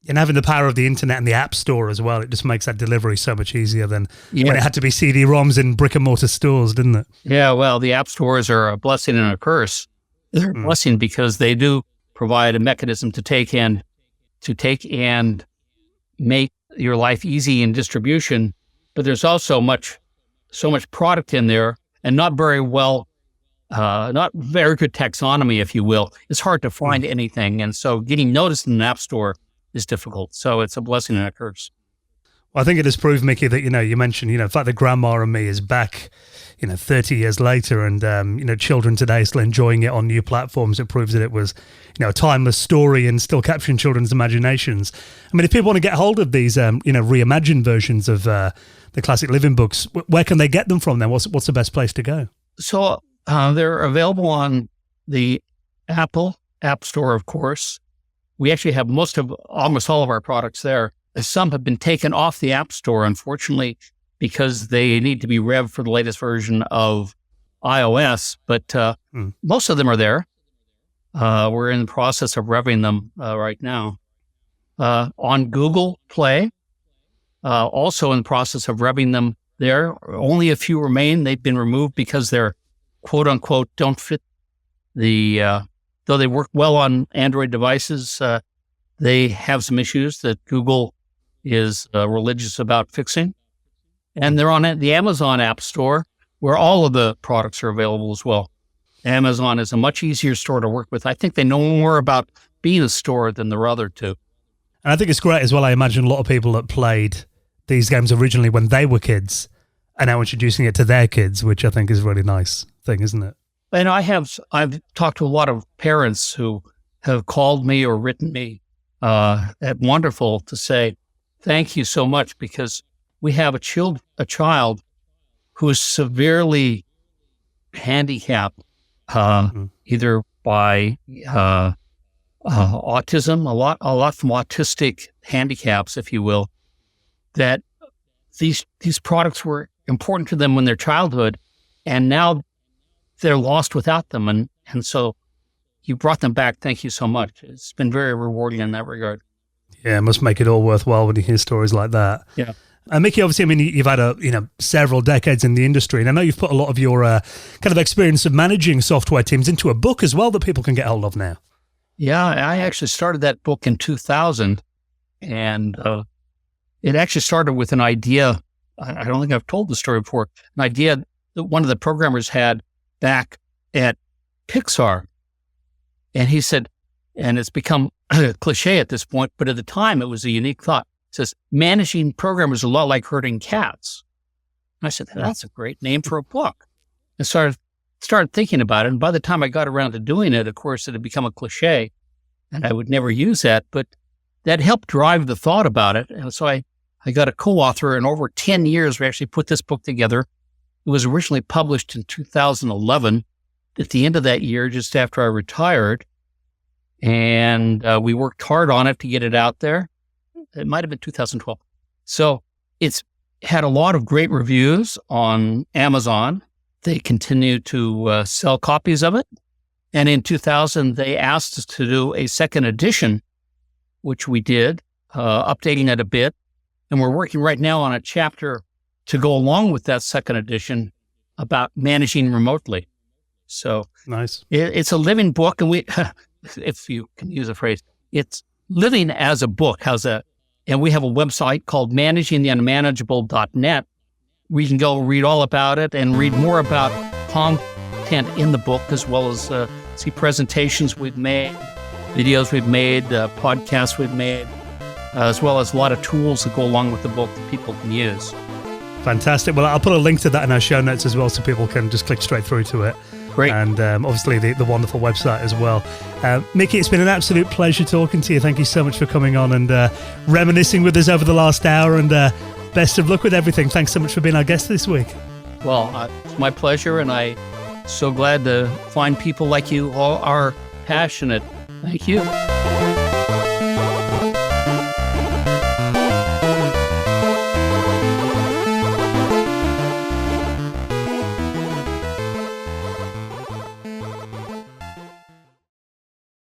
And having the power of the internet and the app store as well, it just makes that delivery so much easier than when it had to be CD-ROMs in brick and mortar stores, didn't it? Yeah, well, the app stores are a blessing and a curse. They're a blessing because they do provide a mechanism to take and make your life easy in distribution. But there's also so much product in there, and not very good taxonomy, if you will. It's hard to find anything, and so getting noticed in an app store is difficult. So it's a blessing and a curse. Well, I think it has proved, Mickey, that, you mentioned, the fact that Grandma and Me is back, 30 years later, and, children today still enjoying it on new platforms. It proves that it was, a timeless story and still capturing children's imaginations. I mean, if people want to get hold of these, reimagined versions of the classic living books, where can they get them from then? What's the best place to go? So they're available on the Apple App Store, of course. We actually have almost all of our products there. Some have been taken off the App Store, unfortunately, because they need to be revved for the latest version of iOS, but most of them are there. We're in the process of revving them right now. On Google Play, also in the process of revving them there. Only a few remain. They've been removed because they're, quote unquote, don't fit though they work well on Android devices, they have some issues that Google is religious about fixing. And they're on the Amazon App Store, where all of the products are available as well. Amazon is a much easier store to work with. I think they know more about being a store than the other two. And I think it's great as well. I imagine a lot of people that played these games originally when they were kids are now introducing it to their kids, which I think is a really nice thing, isn't it? And I've talked to a lot of parents who have called me or written me at Wonderful to say, thank you so much, because we have a child who is severely handicapped, either by autism, a lot from autistic handicaps, if you will, that these products were important to them in their childhood, and now they're lost without them. And so you brought them back. Thank you so much. It's been very rewarding in that regard. Yeah, it must make it all worthwhile when you hear stories like that. Yeah. Mickey, obviously, I mean, you've had several decades in the industry, and I know you've put a lot of your kind of experience of managing software teams into a book as well that people can get hold of now. Yeah, I actually started that book in 2000, and it actually started with an idea. I don't think I've told the story before. An idea that one of the programmers had back at Pixar, and he said, and it's become a cliche at this point, but at the time it was a unique thought. It says, managing programmers is a lot like herding cats. And I said, that's a great name for a book. And started thinking about it. And by the time I got around to doing it, of course, it had become a cliche, and I would never use that. But that helped drive the thought about it. And so I got a co-author, and over 10 years, we actually put this book together. It was originally published in 2011, at the end of that year, just after I retired, and we worked hard on it to get it out there. It might have been 2012. So it's had a lot of great reviews on Amazon. They continue to sell copies of it. And in 2000, they asked us to do a second edition, which we did, updating it a bit. And we're working right now on a chapter to go along with that second edition about managing remotely. So nice. It's a living book. And we, if you can use a phrase, it's living as a book. And we have a website called managingtheunmanageable.net. We can go read all about it and read more about content in the book, as well as see presentations we've made, videos we've made, podcasts we've made, as well as a lot of tools that go along with the book that people can use. Fantastic. Well, I'll put a link to that in our show notes as well, so people can just click straight through to it. Great. And obviously the wonderful website as well. Mickey, it's been an absolute pleasure talking to you. Thank you so much for coming on and reminiscing with us over the last hour, and best of luck with everything. Thanks so much for being our guest this week. Well, it's my pleasure, and I'm so glad to find people like you all are passionate. Thank you.